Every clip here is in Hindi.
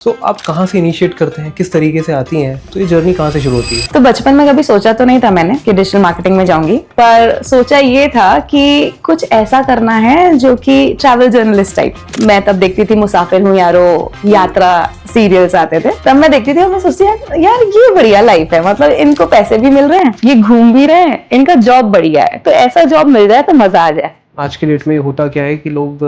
तो आप कहाँ से इनिशिएट करते हैं, किस तरीके से आती हैं, तो ये जर्नी कहाँ से शुरू होती है? तो बचपन में कभी सोचा तो नहीं था मैंने कि डिजिटल मार्केटिंग में जाऊंगी, पर सोचा ये था कि कुछ ऐसा करना है जो कि ट्रैवल जर्नलिस्ट टाइप। मैं तब देखती थी मुसाफिर हूँ यारो, यात्रा सीरियल्स आते थे, तब मैं देखती थी और मैं सोचती यार ये बढ़िया लाइफ है, मतलब इनको पैसे भी मिल रहे हैं, ये घूम भी रहे हैं, इनका जॉब बढ़िया है, तो ऐसा जॉब मिल जाए तो मजा आ जाए। आज के डेट में होता क्या है कि लोग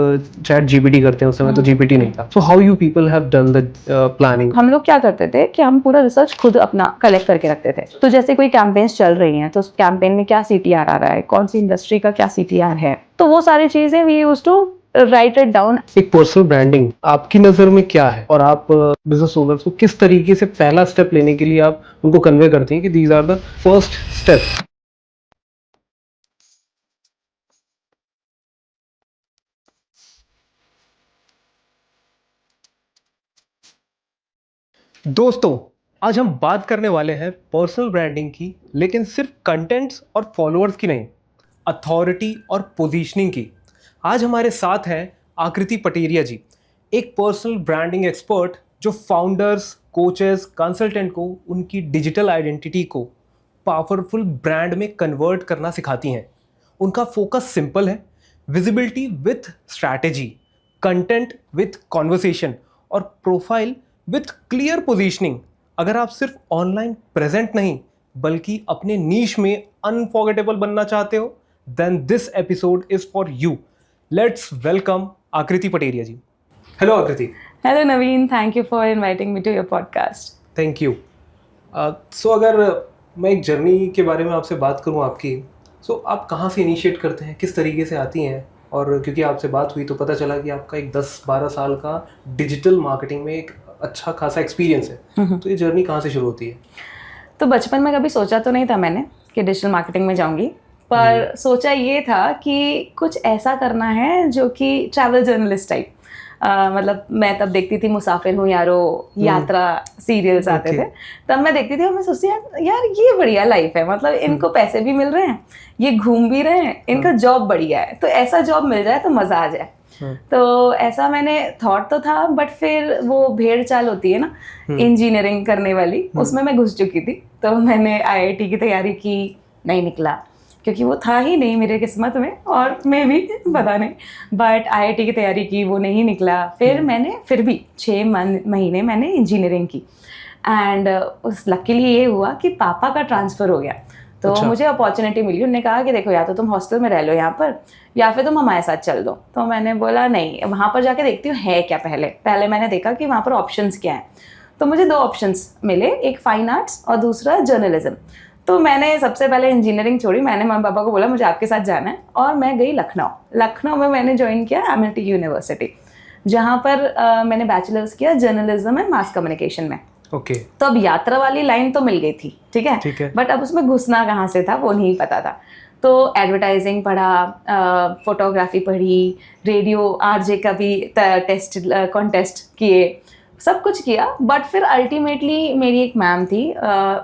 चैट जीपीटी करते हैं, उस समय तो जीपीटी नहीं था। So how you people have done the planning? हम लोग क्या करते थे कि हम पूरा रिसर्च खुद अपना कलेक्ट करके रखते थे। तो जैसे कोई कैंपेन्स चल रही हैं तो उस कैंपेन में क्या सीटीआर आ रहा है, कौन सी इंडस्ट्री का क्या सीटीआर है, तो वो सारी चीजें we used to write it down. एक पर्सनल ब्रांडिंग आपकी नजर में क्या है, और आप बिजनेस ओनर्स को किस तरीके से पहला स्टेप लेने के लिए आप उनको कन्वे करती हैं कि these are the first step? दोस्तों, आज हम बात करने वाले हैं पर्सनल ब्रांडिंग की, लेकिन सिर्फ कंटेंट्स और फॉलोअर्स की नहीं, अथॉरिटी और पोजीशनिंग की। आज हमारे साथ हैं आकृति पटेरिया जी, एक पर्सनल ब्रांडिंग एक्सपर्ट जो फाउंडर्स, कोचेस, कंसल्टेंट को उनकी डिजिटल आइडेंटिटी को पावरफुल ब्रांड में कन्वर्ट करना सिखाती हैं। उनका फोकस सिंपल है, visibility with strategy, content with conversation और प्रोफाइल विथ क्लियर पोजीशनिंग। अगर आप सिर्फ ऑनलाइन प्रेजेंट नहीं बल्कि अपने नीश में अनफॉरगेटेबल बनना चाहते हो, then this episode is for you. Let's welcome Akriti Pateria ji. Hello Akriti. Hello Naveen, thank you for inviting me to your podcast. Thank you. So अगर मैं एक जर्नी के बारे में आपसे बात करूं आपकी, सो आप कहाँ से इनिशिएट करते हैं, किस तरीके से आती हैं? और क्योंकि आपसे बात हुई तो पता चला कि आपका एक 10-12 साल का डिजिटल मार्केटिंग में एक अच्छा खासा एक्सपीरियंस है, तो ये जर्नी कहाँ से शुरू होती है? तो बचपन में कभी सोचा तो नहीं था मैंने कि डिजिटल मार्केटिंग में जाऊंगी, पर सोचा ये था कि कुछ ऐसा करना है जो कि ट्रैवल जर्नलिस्ट टाइप। मतलब मैं तब देखती थी मुसाफिर हूँ यारो, यात्रा सीरियल्स आते थे, तब मैं देखती थी और मैं सोचती यार ये बढ़िया लाइफ है, मतलब इनको पैसे भी मिल रहे हैं, ये घूम भी रहे हैं, इनका जॉब बढ़िया है, तो ऐसा जॉब मिल जाए तो मजा आ जाए। तो ऐसा मैंने थॉट तो था, बट फिर वो भेड़ चाल होती है ना इंजीनियरिंग करने वाली, उसमें मैं घुस चुकी थी। तो मैंने आईआईटी की तैयारी की, नहीं निकला क्योंकि वो था ही नहीं मेरे किस्मत में, और मैं भी पता नहीं, बट आईआईटी की तैयारी की, वो नहीं निकला। फिर मैंने फिर भी 6 महीने मैंने इंजीनियरिंग की, एंड उस लकीली ये हुआ कि पापा का ट्रांसफ़र हो गया, तो अच्छा। मुझे अपॉर्चुनिटी मिली। उन्होंने कहा कि देखो या तो तुम हॉस्टल में रह लो यहाँ पर, या फिर तुम हमारे साथ चल दो। तो मैंने बोला नहीं, वहाँ पर जाके देखती हूँ है क्या। पहले मैंने देखा कि वहाँ पर ऑप्शंस क्या हैं, तो मुझे 2 ऑप्शंस मिले, एक फाइन आर्ट्स और दूसरा जर्नलिज्म। तो मैंने सबसे पहले इंजीनियरिंग छोड़ी, मैंने मम्मी पापा को बोला मुझे आपके साथ जाना है, और मैं गई लखनऊ में मैंने ज्वाइन किया एमिटी यूनिवर्सिटी, जहाँ पर मैंने बैचलर्स किया जर्नलिज्म एंड मास कम्युनिकेशन में। ओके। तो अब यात्रा वाली लाइन तो मिल गई थी, ठीक है, बट अब उसमें घुसना कहाँ से था वो नहीं पता था। तो एडवर्टाइजिंग पढ़ा, फोटोग्राफी पढ़ी, रेडियो आरजे का भी टेस्ट कॉन्टेस्ट किए, सब कुछ किया। बट फिर अल्टीमेटली मेरी एक मैम थी,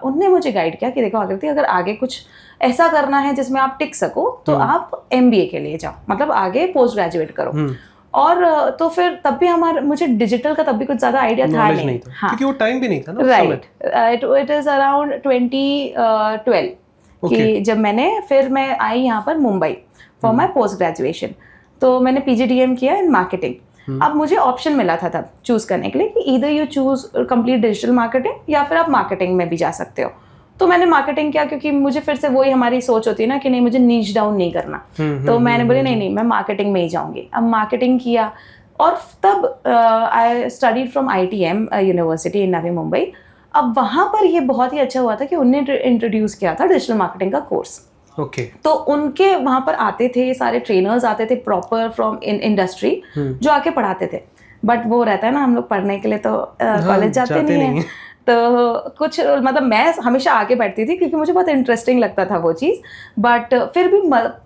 उनने मुझे गाइड किया कि देखो आकृति, अगर आगे कुछ ऐसा करना है जिसमें आप टिक सको तो आप एमबीए के लिए जाओ, मतलब आगे पोस्ट ग्रेजुएट करो। और तो फिर तब भी मुझे डिजिटल का तब भी कुछ ज़्यादा आइडिया था नहीं था। हाँ, क्योंकि वो टाइम भी नहीं था ना। राइट, इट इज़ अराउंड 2012 कि जब मैं आई यहाँ पर Mumbai for my post graduation. तो मैंने पीजीडीएम किया इन मार्केटिंग। अब मुझे ऑप्शन मिला था तब चूज़ करने के लिए कि either you choose complete digital marketing या फिर आप मार्केटिंग में भी जा सकते हो। तो मैंने मार्केटिंग किया, क्योंकि मुझे फिर से वही हमारी सोच होती है ना कि नहीं, मुझे नीच डाउन नहीं करना। तो मैंने बोली नहीं मैं मार्केटिंग में ही जाऊंगी। अब मार्केटिंग किया, और तब I studied from ITM university in Navi Mumbai. अब वहाँ पर ये बहुत ही अच्छा हुआ था कि उन्होंने इंट्रोड्यूस किया था डिजिटल मार्केटिंग का कोर्स। ओके। तो उनके वहाँ पर आते थे सारे ट्रेनर्स, आते थे प्रॉपर फ्रॉम इंडस्ट्री, जो आके पढ़ाते थे। बट वो रहता है ना, हम लोग पढ़ने के लिए तो कॉलेज जाते नहीं है। तो कुछ मतलब मैं हमेशा आगे बैठती थी क्योंकि मुझे बहुत इंटरेस्टिंग लगता था वो चीज़, बट फिर भी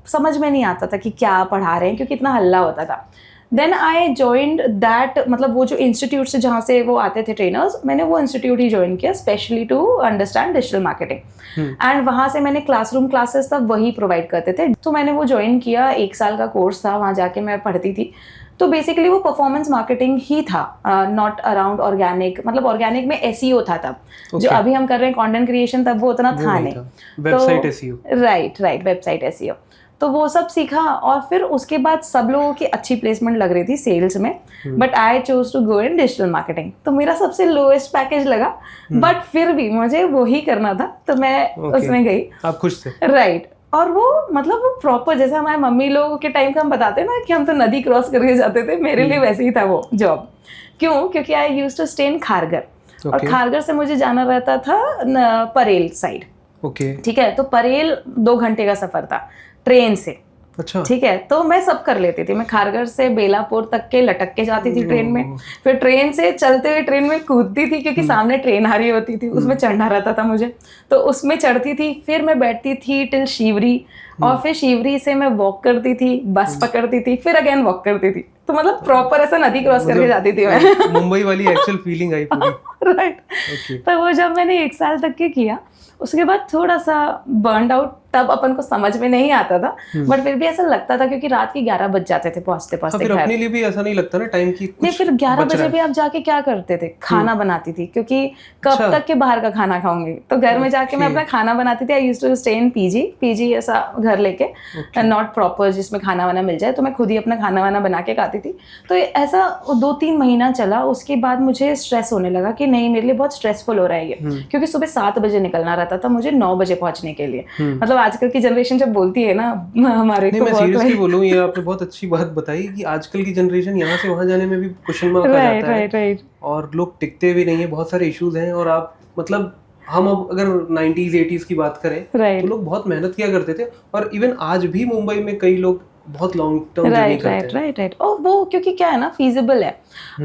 समझ में नहीं आता था कि क्या पढ़ा रहे हैं, क्योंकि इतना हल्ला होता था। देन आई जॉइंड दैट, मतलब वो जो इंस्टीट्यूट से जहाँ से वो आते थे ट्रेनर्स, मैंने वो इंस्टीट्यूट ही ज्वाइन किया specially to understand digital marketing. And वहाँ से मैंने क्लासरूम क्लासेस तक वही प्रोवाइड करते थे, तो मैंने वो ज्वाइन किया। 1 साल का कोर्स था, वहाँ जाके मैं पढ़ती थी। तो बेसिकली वो परफॉर्मेंस मार्केटिंग ही था, नॉट अराउंड ऑर्गेनिक। मतलब ऑर्गेनिक में एसईओ था तब, जो अभी हम कर रहे हैं कंटेंट क्रिएशन, तब वो उतना था नहीं। Website SEO, right, website SEO. तो वो सब सीखा और फिर उसके बाद सब लोगों की अच्छी प्लेसमेंट लग रही थी सेल्स में, but I chose to go in digital marketing. तो मेरा सबसे लोएस्ट पैकेज लगा, बट फिर भी मुझे वो ही करना था, तो मैं उसमें गई। आप खुश थे? राइट। और वो मतलब वो प्रॉपर, जैसे हमारे मम्मी लोगों के टाइम का हम बताते हैं ना कि हम तो नदी क्रॉस करके जाते थे, मेरे लिए वैसे ही था वो जॉब। क्यों? क्योंकि I used to stay in Kharghar, और खारगर से मुझे जाना रहता था परेल साइड। ठीक है, तो परेल 2 घंटे का सफर था ट्रेन से। अच्छा। ठीक है, तो मैं सब कर लेती थी। मैं खारगर से बेलापुर तक के लटक के जाती थी ट्रेन में, फिर ट्रेन से चलते हुए ट्रेन में कूदती थी, क्योंकि सामने ट्रेन आ रही होती थी, उसमें चढ़ना रहता था मुझे, तो उसमें चढ़ती थी। फिर मैं बैठती थी टिल शिवरी, और फिर शिवरी से मैं वॉक करती थी, बस पकड़ती थी, फिर अगेन वॉक करती थी। तो मतलब प्रॉपर ऐसा नदी क्रॉस करके जाती थी मैं। मुंबई वाली एक्चुअल फीलिंग आई पूरी। राइट। तो वो जब मैंने 1 साल तक के किया, उसके बाद थोड़ा सा बर्न आउट, तब अपन को समझ में नहीं आता था, बट फिर भी ऐसा लगता था, क्योंकि रात के 11 बज जाते थे पहुंचते पहुंचते घर। अपने लिए भी ऐसा नहीं लगता ना टाइम की कुछ? नहीं, फिर 11 बजे भी आप जाके क्या करते थे? खाना बनाती थी, क्योंकि कब तक के बाहर का खाना खाऊंगी, तो घर में जाके मैं अपना खाना बनाती थी। I used to stay in PG ऐसा घर लेके, नॉट प्रॉपर जिसमें खाना वाना मिल जाए, तो मैं खुद ही अपना खाना वाना बना के खाती थी। तो ऐसा 2-3 महीना चला। उसके बाद मुझे स्ट्रेस होने लगा कि नहीं, मेरे लिए बहुत स्ट्रेसफुल हो रहा है ये, क्योंकि सुबह 7 बजे निकलना रहता था मुझे 9 बजे पहुंचने के लिए। मतलब आजकल की जनरेशन जब बोलती है ना हमारे को, मैं सीरियसली बोलूं, ये आपने बहुत अच्छी बात बताई कि आजकल की जनरेशन यहाँ से वहाँ जाने में भी क्वेश्चन मार्क आ जाता है, और लोग टिकते भी नहीं है, बहुत सारे इश्यूज हैं। और आप मतलब हम अब अगर 90s 80s की बात करें, तो लोग बहुत मेहनत किया करते थे, और इवन आज भी मुंबई में कई लोग बहुत लॉन्ग टर्म जर्नी करते हैं। राइट। और वो क्योंकि क्या है ना, फीजिबल है,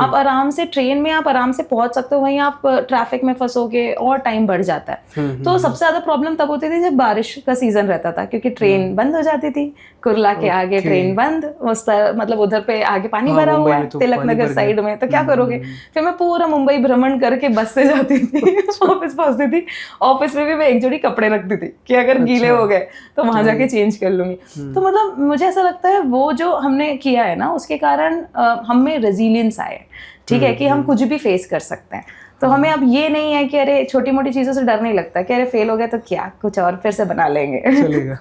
आप आराम से ट्रेन में आप आराम से पहुंच सकते हो, वहीं आप ट्रैफिक में फंसोगे और टाइम बढ़ जाता है। तो सबसे ज्यादा प्रॉब्लम तब होती थी जब बारिश का सीजन रहता था, क्योंकि ट्रेन बंद हो जाती थी। कुर्ला के आगे ट्रेन बंद, मतलब उधर पे आगे पानी भरा हुआ है तिलक नगर साइड में, तो क्या करोगे? फिर मैं पूरा मुंबई भ्रमण करके बस से जाती थी, ऑफिस पहुंचती थी। ऑफिस में भी मैं एक जोड़ी कपड़े रखती थी कि अगर गीले हो गए तो वहां जाके चेंज कर लूंगी। तो मतलब मुझे ऐसा लगता है वो जो हमने किया है ना, उसके कारण हम में रेजिलियंस आए। ठीक है, कि हम कुछ भी फेस कर सकते हैं। तो हमें अब ये नहीं है कि अरे छोटी मोटी चीज़ों से डर नहीं लगता कि अरे फेल हो गया तो क्या, कुछ और फिर से बना लेंगे, चलेगा।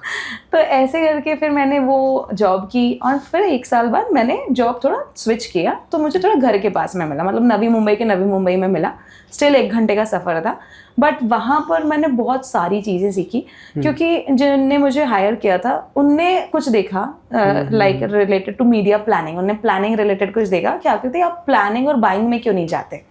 तो ऐसे करके फिर मैंने वो जॉब की, और फिर 1 साल बाद मैंने जॉब थोड़ा स्विच किया, तो मुझे थोड़ा घर के पास में मिला, मतलब नवी मुंबई में मिला। स्टिल 1 घंटे का सफ़र था, बट वहाँ पर मैंने बहुत सारी चीज़ें सीखी, क्योंकि जिनने मुझे हायर किया था उनने कुछ देखा like related to media planning. उन्होंने प्लानिंग रिलेटेड कुछ देखा, क्या कहते हैं आप प्लानिंग और बाइंग में क्यों नहीं जाते।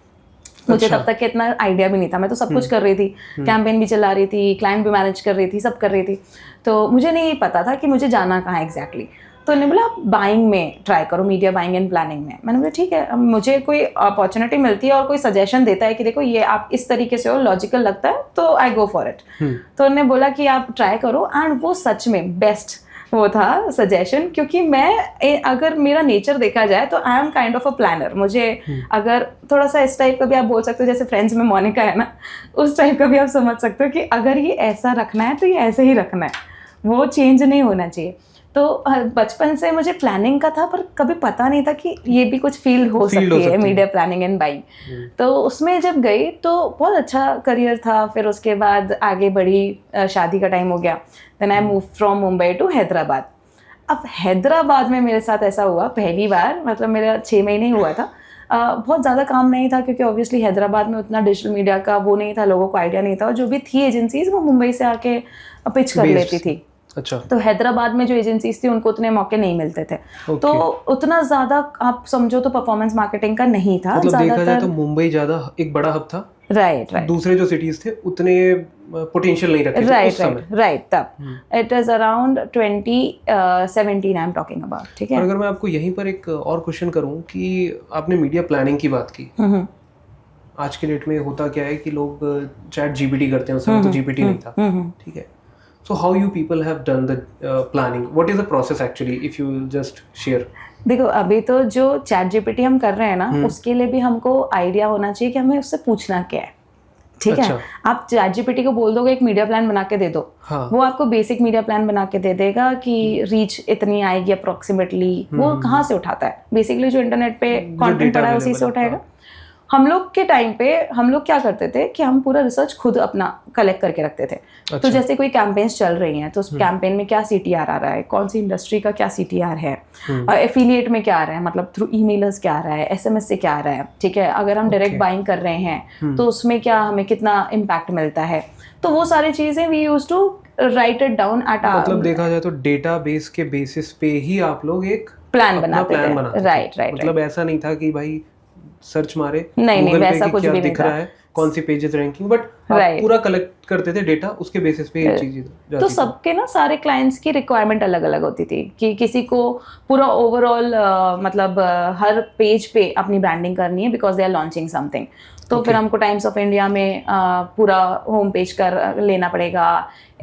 मुझे तब तक इतना आइडिया भी नहीं था, मैं तो सब कुछ कर रही थी, कैंपेन भी चला रही थी, क्लाइंट भी मैनेज कर रही थी, सब कर रही थी, तो मुझे नहीं पता था कि मुझे जाना कहाँ एग्जैक्टली। तो उन्होंने बोला आप बाइंग में ट्राई करो, मीडिया बाइंग एंड प्लानिंग में। मैंने बोला ठीक है, मुझे कोई अपॉर्चुनिटी मिलती है और कोई सजेशन देता है कि देखो ये आप इस तरीके से हो, लॉजिकल लगता है, तो आई गो फॉर इट। तो उन्होंने बोला कि आप ट्राई करो, एंड वो सच में बेस्ट वो था सजेशन, क्योंकि मैं अगर मेरा नेचर देखा जाए तो I am kind of a planner. मुझे अगर थोड़ा सा इस टाइप का भी आप बोल सकते हो, जैसे फ्रेंड्स में मोनिका है ना, उस टाइप का भी आप समझ सकते हो कि अगर ये ऐसा रखना है तो ये ऐसे ही रखना है, वो चेंज नहीं होना चाहिए। तो बचपन से मुझे प्लानिंग का था, पर कभी पता नहीं था कि ये भी कुछ फील्ड हो सकती है, मीडिया प्लानिंग एंड बाइंग। तो उसमें जब गई तो बहुत अच्छा करियर था। फिर उसके बाद आगे बढ़ी, शादी का टाइम हो गया, then I move from Mumbai to Hyderabad. अब हैदराबाद में मेरे साथ ऐसा हुआ पहली बार, मतलब मेरा 6 महीने हुआ था, बहुत ज़्यादा काम नहीं था, क्योंकि ऑब्वियसली हैदराबाद में उतना डिजिटल मीडिया का वो नहीं था, लोगों को आइडिया नहीं था, और जो भी थी एजेंसीज वो मुंबई से आके पिच कर लेती थी। अच्छा। तो हैदराबाद में जो एजेंसीज थी उनको उतने मौके नहीं मिलते थे। तो उतना ज़्यादा आप समझो तो परफॉर्मेंस मार्केटिंग का नहीं था। मतलब देखा जाए तो मुंबई ज़्यादा एक बड़ा हब था। राइट। दूसरे जो सिटीज थे उतने पोटेंशियल नहीं रखे थे उस समय। राइट। तब it is around 2017 I am talking about. ठीक है। और अगर मैं आपको यहीं पर एक और क्वेश्चन करूं कि आपने मीडिया प्लानिंग की बात की, आज के डेट में होता क्या है कि लोग चैट जीपीटी करते हैं, उस समय तो जीपीटी नहीं था। ठीक है, so how you people have done the planning? What is the process actually, if you just share? देखो, अभी तो जो चैट जीपीटी हम कर रहे हैं ना, उसके लिए भी हमको आइडिया होना चाहिए कि हमें उससे पूछना क्या है। ठीक है, अच्छा। आप ChatGPT को बोल दोगे एक मीडिया प्लान बना के दे दो, हाँ। वो आपको बेसिक मीडिया प्लान बना के दे देगा कि रीच इतनी आएगी अप्रोक्सीमेटली। वो कहाँ से उठाता है? बेसिकली जो इंटरनेट पे कंटेंट data पड़ा है उसी available से है, उठाएगा। हम लोग के टाइम पे हम लोग क्या करते थे कि हम पूरा रिसर्च खुद अपना कलेक्ट करके रखते थे। तो जैसे कोई कैंपेन्स चल रही हैं तो उस कैंपेन में क्या CTR आ रहा है, कौन सी इंडस्ट्री का क्या CTR है, एफिलिएट में क्या आ रहा है, मतलब थ्रू ईमेलर्स क्या आ रहा है, SMS से क्या आ रहा है, ठीक है, अगर हम डायरेक्ट बाइंग कर रहे हैं तो उसमें क्या हमें कितना इम्पैक्ट मिलता है। तो वो सारी चीज़ें we use to write it down at मतलब देखा जाए तो डेटाबेस के बेसिस पे ही आप लोग एक प्लान अपना बनाते प्लान थे। बनाते थे। राइट। मतलब ऐसा नहीं था कि भाई सर्च मारे नहीं, गूगल पे वैसा कि कुछ क्या भी नहीं दिख था। रहा है, कौन सी पेजेस रैंकिंग, बट आप Right. पूरा कलेक्ट करते थे डेटा, उसके बेसिस पे ये चीजें जाती तो थी। सबके ना सारे क्लाइंट्स की रिक्वायरमेंट अलग अलग होती थी कि किसी को पूरा ओवरऑल मतलब हर पेज पे अपनी ब्रांडिंग करनी है because they are launching something. तो फिर हमको टाइम्स ऑफ इंडिया में पूरा होम पेज कर लेना पड़ेगा,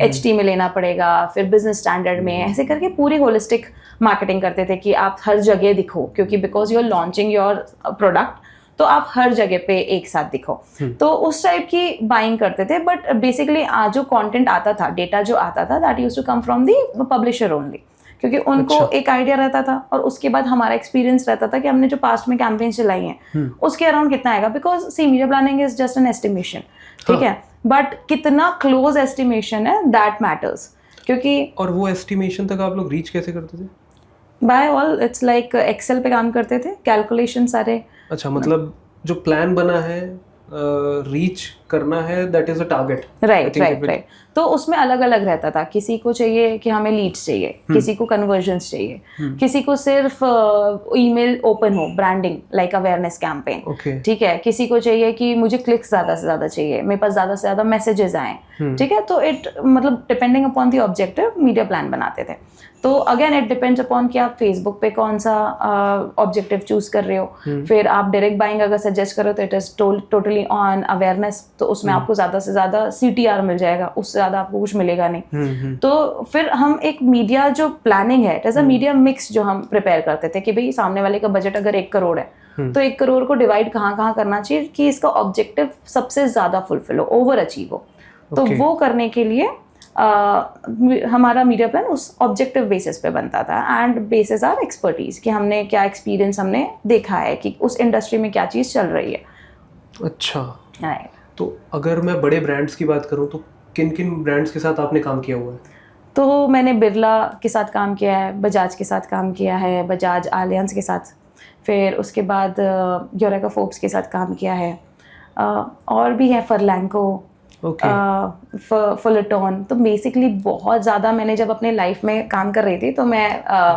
HT में लेना पड़ेगा, फिर बिजनेस स्टैंडर्ड में, ऐसे करके पूरी होलिस्टिक मार्केटिंग करते थे कि आप हर जगह दिखो, क्योंकि because you are launching your product तो आप हर जगह पे एक साथ दिखो। तो उस टाइप की बाइंग करते थे। बट बेसिकली जो कंटेंट आता था, डेटा जो आता था, that used to come from the publisher only, क्योंकि उनको एक आइडिया रहता था और उसके बाद हमारा एक्सपीरियंस रहता था कि हमने जो पास्ट में कैंपेन चलाई हैं उसके अराउंड कितना आएगा। Because see media planning is just an estimation, ठीक है, बट कितना क्लोज एस्टिमेशन है दैट मैटर्स। क्योंकि और वो एस्टिमेशन तक आप लोग रीच कैसे करते थे? By all its like Excel पे काम करते थे, कैलकुलेशन सारे। अच्छा, मतलब जो प्लान बना है रीच करना है, that is a target. Right. तो उसमें अलग अलग रहता था, किसी को चाहिए कि हमें लीड्स चाहिए, किसी को कन्वर्जन्स चाहिए, किसी को सिर्फ ईमेल ओपन हो, ब्रांडिंग लाइक अवेयरनेस कैंपेन, ठीक है, किसी को चाहिए कि मुझे क्लिक्स ज़्यादा से ज़्यादा चाहिए, मेरे पास ज़्यादा से ज़्यादा मैसेजेस आए, ठीक है। तो इट मतलब depending upon the objective media plan बनाते थे। तो अगेन इट डिपेंड्स अपॉन कि आप फेसबुक पे कौन सा ऑब्जेक्टिव चूज कर रहे हो। फिर आप डायरेक्ट बाइंग अगर सजेस्ट करो तो it is totally on awareness, तो उसमें आपको ज़्यादा से ज़्यादा CTR मिल जाएगा, उससे ज़्यादा आपको कुछ मिलेगा नहीं। तो फिर हम एक मीडिया जो प्लानिंग है, it is a media mix जो हम प्रिपेयर करते थे कि भाई सामने वाले का बजट अगर 1 करोड़ है तो 1 करोड़ को डिवाइड कहाँ कहाँ करना चाहिए कि इसका ऑब्जेक्टिव सबसे ज़्यादा फुलफिल हो, ओवर अचीव हो। तो वो करने के लिए हमारा मीडिया प्लान उस ऑब्जेक्टिव बेसिस पे बनता था एंड बेसिस आर एक्सपर्टीज कि हमने क्या एक्सपीरियंस हमने देखा है कि उस इंडस्ट्री में क्या चीज़ चल रही है। अच्छा, राइट। तो अगर मैं बड़े ब्रांड्स की बात करूं तो किन किन ब्रांड्स के साथ आपने काम किया हुआ है? तो मैंने बिरला के साथ काम किया है, बजाज के साथ काम किया है, बजाज आलियांज के साथ, फिर उसके बाद यूरेका फोर्ब्स के साथ काम किया है, और भी है फरलैंको, फुलटॉन। तो बेसिकली बहुत ज़्यादा मैंने जब अपने लाइफ में काम कर रही थी तो मैं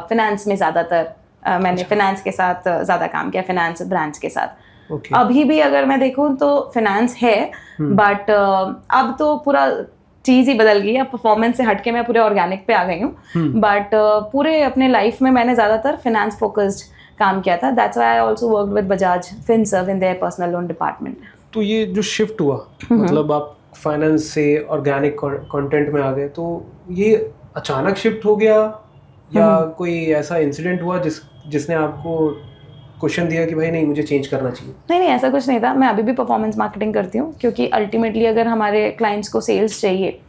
फिनेंस में ज़्यादातर मैंने फिनेंस के साथ ज़्यादा काम किया, फिनेंस ब्रांड्स के साथ। अभी भी अगर मैं देखूँ तो फिनेंस है, बट अब तो पूरा चीज़ ही बदल गई है, परफॉर्मेंस से हटके मैं पूरे ऑर्गेनिक पे आ गई हूँ। बट पूरे अपने लाइफ में मैंने ज़्यादातर फिनेंस फोकस्ड काम किया था। That's why I also worked with Bajaj Finserv in their personal loan department. तो ये जो शिफ्ट हुआ, मतलब आप फाइनेंस से ऑर्गेनिक कंटेंट में आ गए, तो ये अचानक शिफ्ट हो गया या कोई ऐसा इंसिडेंट हुआ जिसने आपको क्वेश्चन दिया कि भाई नहीं मुझे चेंज करना चाहिए? नहीं, ऐसा कुछ नहीं था। मैं अभी भी परफॉर्मेंस मार्केटिंग करती हूँ क्योंकि अल्टीमेटली अगर हमारे क्लाइंट्स को सेल्स चाहिए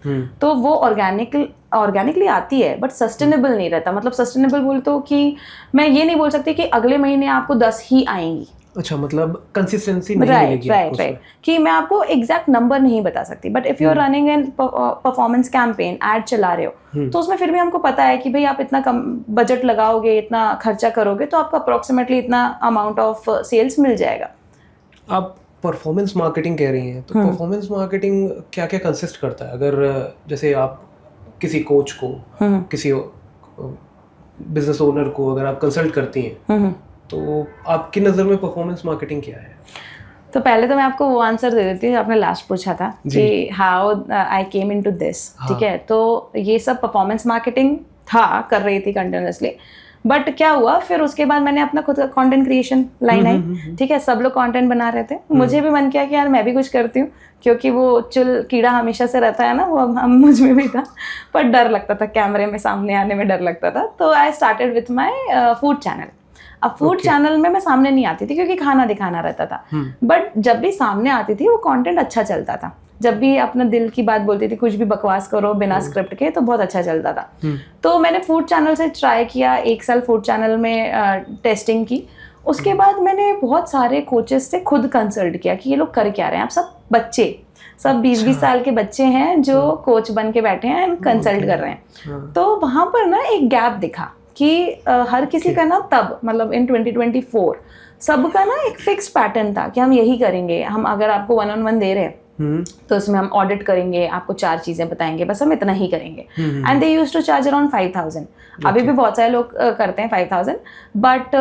तो वो ऑर्गेनिकली आती है, बट सस्टेनेबल नहीं रहता। मतलब सस्टेनेबल बोल तो कि मैं ये नहीं बोल सकती कि अगले महीने आपको 10 ही आएंगी। अच्छा, मतलब कंसिस्टेंसी नहीं मिलेगी आपको उसमें। राइट, कि मैं आपको एग्जैक्ट नंबर नहीं बता सकती, but if you are running an performance campaign, ad चला रहे हो, तो उसमें फिर भी हमको पता है कि भाई आप इतना कम बजट लगाओगे, इतना खर्चा करोगे तो आपको अप्रोक्सीमेटली इतना अमाउंट ऑफ सेल्स मिल जाएगा। आप परफॉर्मेंस मार्केटिंग कह रही हैं, तो परफॉर्मेंस मार्केटिंग क्या क्या कंसिस्ट करता है? अगर जैसे आप किसी कोच को, किसी बिजनेस ओनर को अगर आप कंसल्ट करती हैं, तो आपकी नज़र में परफॉर्मेंस मार्केटिंग क्या है? तो पहले तो मैं आपको वो आंसर दे देती हूँ आपने लास्ट पूछा था कि how I came into this, ठीक है। तो ये सब परफॉर्मेंस मार्केटिंग था, कर रही थी कंटिन्यूसली, बट क्या हुआ फिर उसके बाद मैंने अपना खुद का कंटेंट क्रिएशन लाइन आई, ठीक है। सब लोग कंटेंट बना रहे थे, मुझे भी मन किया कि यार मैं भी कुछ करती हूँ, क्योंकि वो चुल कीड़ा हमेशा से रहता है ना, वो हम मुझ में भी था, पर डर लगता था, कैमरे में सामने आने में डर लगता था। तो I started with my food channel. अब फूड Okay. चैनल में मैं सामने नहीं आती थी क्योंकि खाना दिखाना रहता था, बट जब भी सामने आती थी वो कंटेंट अच्छा चलता था। जब भी अपना दिल की बात बोलती थी, कुछ भी बकवास करो बिना स्क्रिप्ट के, तो बहुत अच्छा चलता था। तो मैंने फूड चैनल से ट्राई किया, 1 साल फूड चैनल में टेस्टिंग की। उसके बाद मैंने बहुत सारे कोचेस से खुद कंसल्ट किया कि ये लोग कर क्या रहे हैं। आप सब बच्चे, सब 20-20 साल के बच्चे हैं जो कोच बन के बैठे हैं एंड कंसल्ट कर रहे हैं। तो वहाँ पर ना एक गैप दिखा कि हर किसी का ना तब मतलब इन 2024 सबका ना एक फिक्स पैटर्न था कि हम यही करेंगे। हम अगर आपको 1-on-1 दे रहे हैं तो उसमें हम ऑडिट करेंगे, आपको 4 चीजें बताएंगे, बस हम इतना ही करेंगे। And they used to charge around 5,000। अभी भी बहुत सारे लोग करते हैं 5,000, बट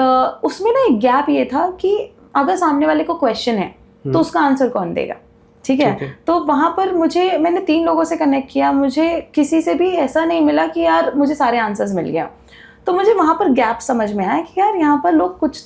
उसमें ना एक गैप ये था कि अगर सामने वाले को क्वेश्चन है तो उसका आंसर कौन देगा, ठीक है। तो वहां पर मैंने 3 लोगों से कनेक्ट किया, मुझे किसी से भी ऐसा नहीं मिला कि यार मुझे सारे आंसर्स मिल गया। तो मुझे वहां पर गैप समझ में आया कि यार यहाँ पर लोग कुछ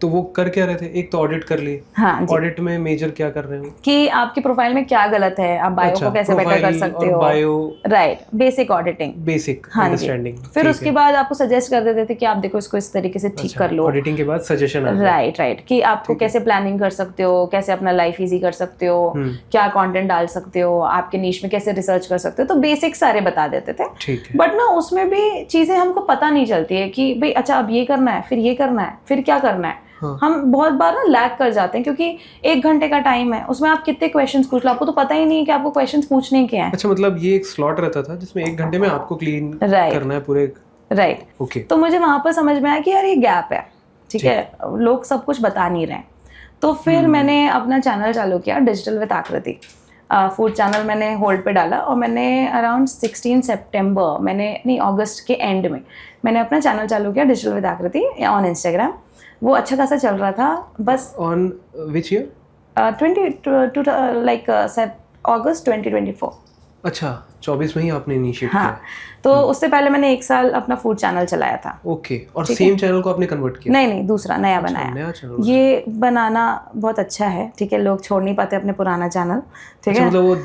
तो वो कर क्या रहे थे? एक तो ऑडिट कर ली। हाँ जी। ऑडिट में मेजर क्या कर रहे हो कि आपकी प्रोफाइल में क्या गलत है, आप बायो को कैसे बेटर कर सकते हो, bio, right, basic auditing, basic हाँ अंडरस्टैंडिंग। फिर उसके बाद आपको सजेस्ट कर देते थे कि आप देखो इसको इस तरीके से ठीक कर लो। ऑडिटिंग के बाद सजेशन आता है। राइट, कि आपको कैसे प्लानिंग कर सकते हो, कैसे अपना लाइफ इजी कर सकते हो, क्या कंटेंट डाल सकते हो, आपके नीश में कैसे रिसर्च कर सकते हो। तो बेसिक सारे बता देते थे। ठीक है। बट ना उसमें भी चीजें हमको पता नहीं चलती है कि भाई अच्छा अब ये करना है, फिर ये करना है, फिर क्या करना है। हम बहुत बार ना लैग कर जाते हैं क्योंकि 1 घंटे का टाइम है, उसमें आप कितने क्वेश्चंस पूछ लो, आपको तो पता ही नहीं है कि आपको क्वेश्चंस पूछने के हैं। अच्छा, मतलब ये एक स्लॉट रहता था जिसमें 1 घंटे में आपको क्लीन करना है पूरे। राइट। ओके। तो मुझे वहां पर समझ में आया कि यार ये गैप है, ठीक है, लोग सब कुछ बता नहीं रहे। तो फिर मैंने अपना चैनल चालू किया, डिजिटल विद आकृति। फूड चैनल मैंने होल्ड पे डाला और मैंने अराउंड 16 सितंबर अगस्त के एंड में मैंने अपना चैनल चालू किया, डिजिटल विद आकृति, ऑन इंस्टाग्राम। वो अच्छा खासा चल रहा था। बस ऑन विच ईयर? अगस्त 2024। अच्छा, 24 में ही आपने इनिशिएट हाँ, किया। तो उससे पहले मैंने 1 साल अपना फूड चैनल चलाया था। ओके। और सेम चैनल को आपने कन्वर्ट किया? नहीं, दूसरा नया बनाया। नया चैनल। ये बनाना बहुत अच्छा है, ठीक है, लोग छोड़ नहीं पाते अपने पुराना चैनल, ठीक है। मतलब वो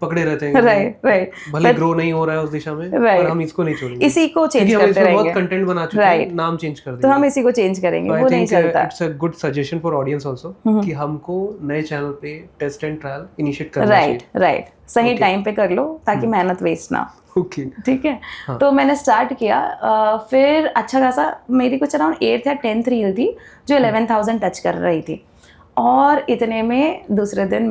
पकड़े रहते हैं। राइट। भले ग्रो नहीं हो रहा है उस दिशा में, पर हम इसको नहीं छोड़ेंगे, इसी को चेंज करते रहेंगे। बहुत कंटेंट बना चुके हैं, नाम चेंज कर दिया, तो हम इसी को चेंज करेंगे, वो नहीं चलता। It's a good suggestion for audience also कि हमको नए चैनल पे टेस्ट एंड ट्रायल इनिशिएट करना चाहिए। राइट, सही टाइम पे कर लो ताकि मेहनत वेस्ट ना। ओके, ठीक है। तो मैंने स्टार्ट किया, फिर अच्छा खासा मेरी कुछ अराउंड 8th या 10th रील थी जो 11,000 टच कर रही थी। और इतने में दूसरे दिन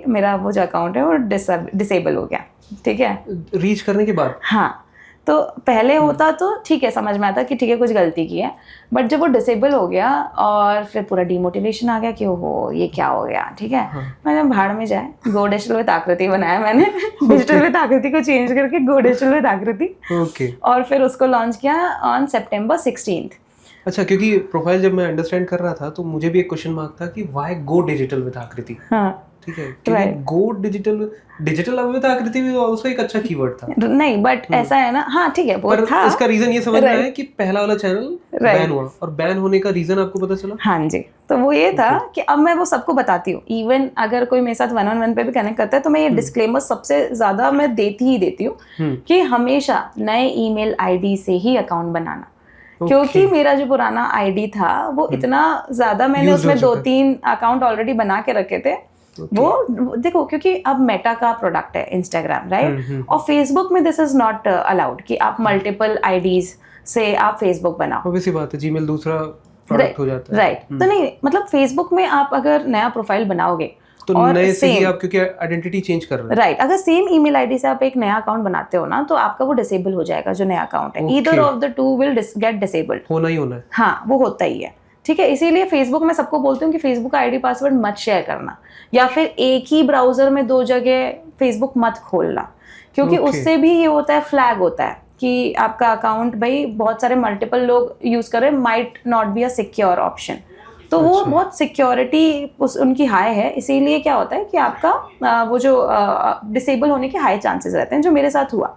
मेरा वो जो अकाउंट है वो डिसेबल हो गया, ठीक है, रीच करने के बाद। हाँ, तो पहले होता तो ठीक है, समझ में आता कि ठीक है कुछ गलती की है, बट जब वो डिसेबल हो गया और फिर पूरा डिमोटिवेशन आ गया कि ओहो ये क्या हो गया, ठीक है। मैंने भाड़ में जाए गो डिजिटल विद आकृति बनाया मैंने। डिजिटल विद आकृति को चेंज करके गो डिजिटल विद आकृति। ओके। और फिर उसको लॉन्च किया ऑन सितंबर 16। अच्छा, क्योंकि प्रोफाइल जब मैं अंडरस्टैंड कर रहा था तो मुझे भी एक क्वेश्चन मार्क था कि व्हाई गो डिजिटल विद आकृति। हाँ, ठीक है, क्योंकि गो डिजिटल विद आकृति भी उसका एक अच्छा कीवर्ड था। नहीं, बट ऐसा है ना, हाँ ठीक है, वो पर था। इसका रीजन ये समझ में आया कि पहला वाला चैनल बैन हुआ, और बैन होने का रीजन आपको पता चला? हाँ जी, तो वो ये था कि अब मैं वो सबको बताती हूँ। इवन अगर कोई मेरे साथ 1-on-1 पे भी कनेक्ट करता है तो मैं ये डिस्क्लेमर सबसे ज्यादा मैं देती हूँ कि हमेशा नए ईमेल आईडी से ही अकाउंट बनाना। क्योंकि मेरा जो पुराना आईडी था वो इतना ज्यादा, मैंने उसमें 2-3 अकाउंट ऑलरेडी बना के रखे थे। वो देखो, क्योंकि अब मेटा का प्रोडक्ट है इंस्टाग्राम, राइट, और फेसबुक में दिस इज नॉट अलाउड कि आप मल्टीपल आईडीज से आप फेसबुक बनाओ। ऑब्वियसली बात है, जीमेल दूसरा प्रोडक्ट हो जाता है। राइट। तो नहीं, मतलब फेसबुक में आप अगर नया प्रोफाइल बनाओगे तो नए से ही आप, क्योंकि आइडेंटिटी चेंज कर रहे हैं, राइट, अगर सेम ईमेल आईडी से आप एक नया अकाउंट बनाते हो ना तो आपका वो डिसेबल हो जाएगा जो नया अकाउंट है। Either of the two will get disabled. होना ही होना है। हाँ, वो होता ही है, ठीक है। इसीलिए फेसबुक में सबको बोलती हूँ कि फेसबुक का आईडी पासवर्ड मत शेयर करना, या फिर एक ही ब्राउजर में 2 जगह फेसबुक मत खोलना, क्योंकि उससे भी ये होता है, फ्लैग होता है कि आपका अकाउंट भाई बहुत सारे मल्टीपल लोग यूज कर रहे हैं, might not be a secure option. तो वो बहुत सिक्योरिटी उनकी हाई है, इसीलिए क्या होता है कि आपका वो जो डिसेबल होने के हाई चांसेस रहते हैं, जो मेरे साथ हुआ।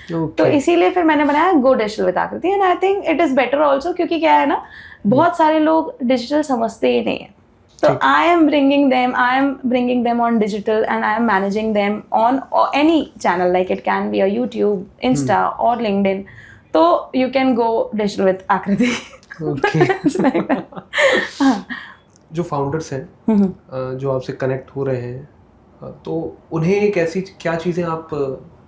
तो इसीलिए फिर मैंने बनाया गो डिजिटल विद आकृति, and I think it is better also, क्योंकि क्या है ना, बहुत सारे लोग डिजिटल समझते ही नहीं है। तो I am bringing them on digital, and I am managing them on any channel, like it can be a YouTube, Insta और लिंक्डइन। तो you can go digital with आकृति। ओके। It's like that. हाँ. जो फाउंडर्स हैं हम्म. जो आपसे कनेक्ट हो रहे हैं तो उन्हें एक ऐसी क्या चीज़ें आप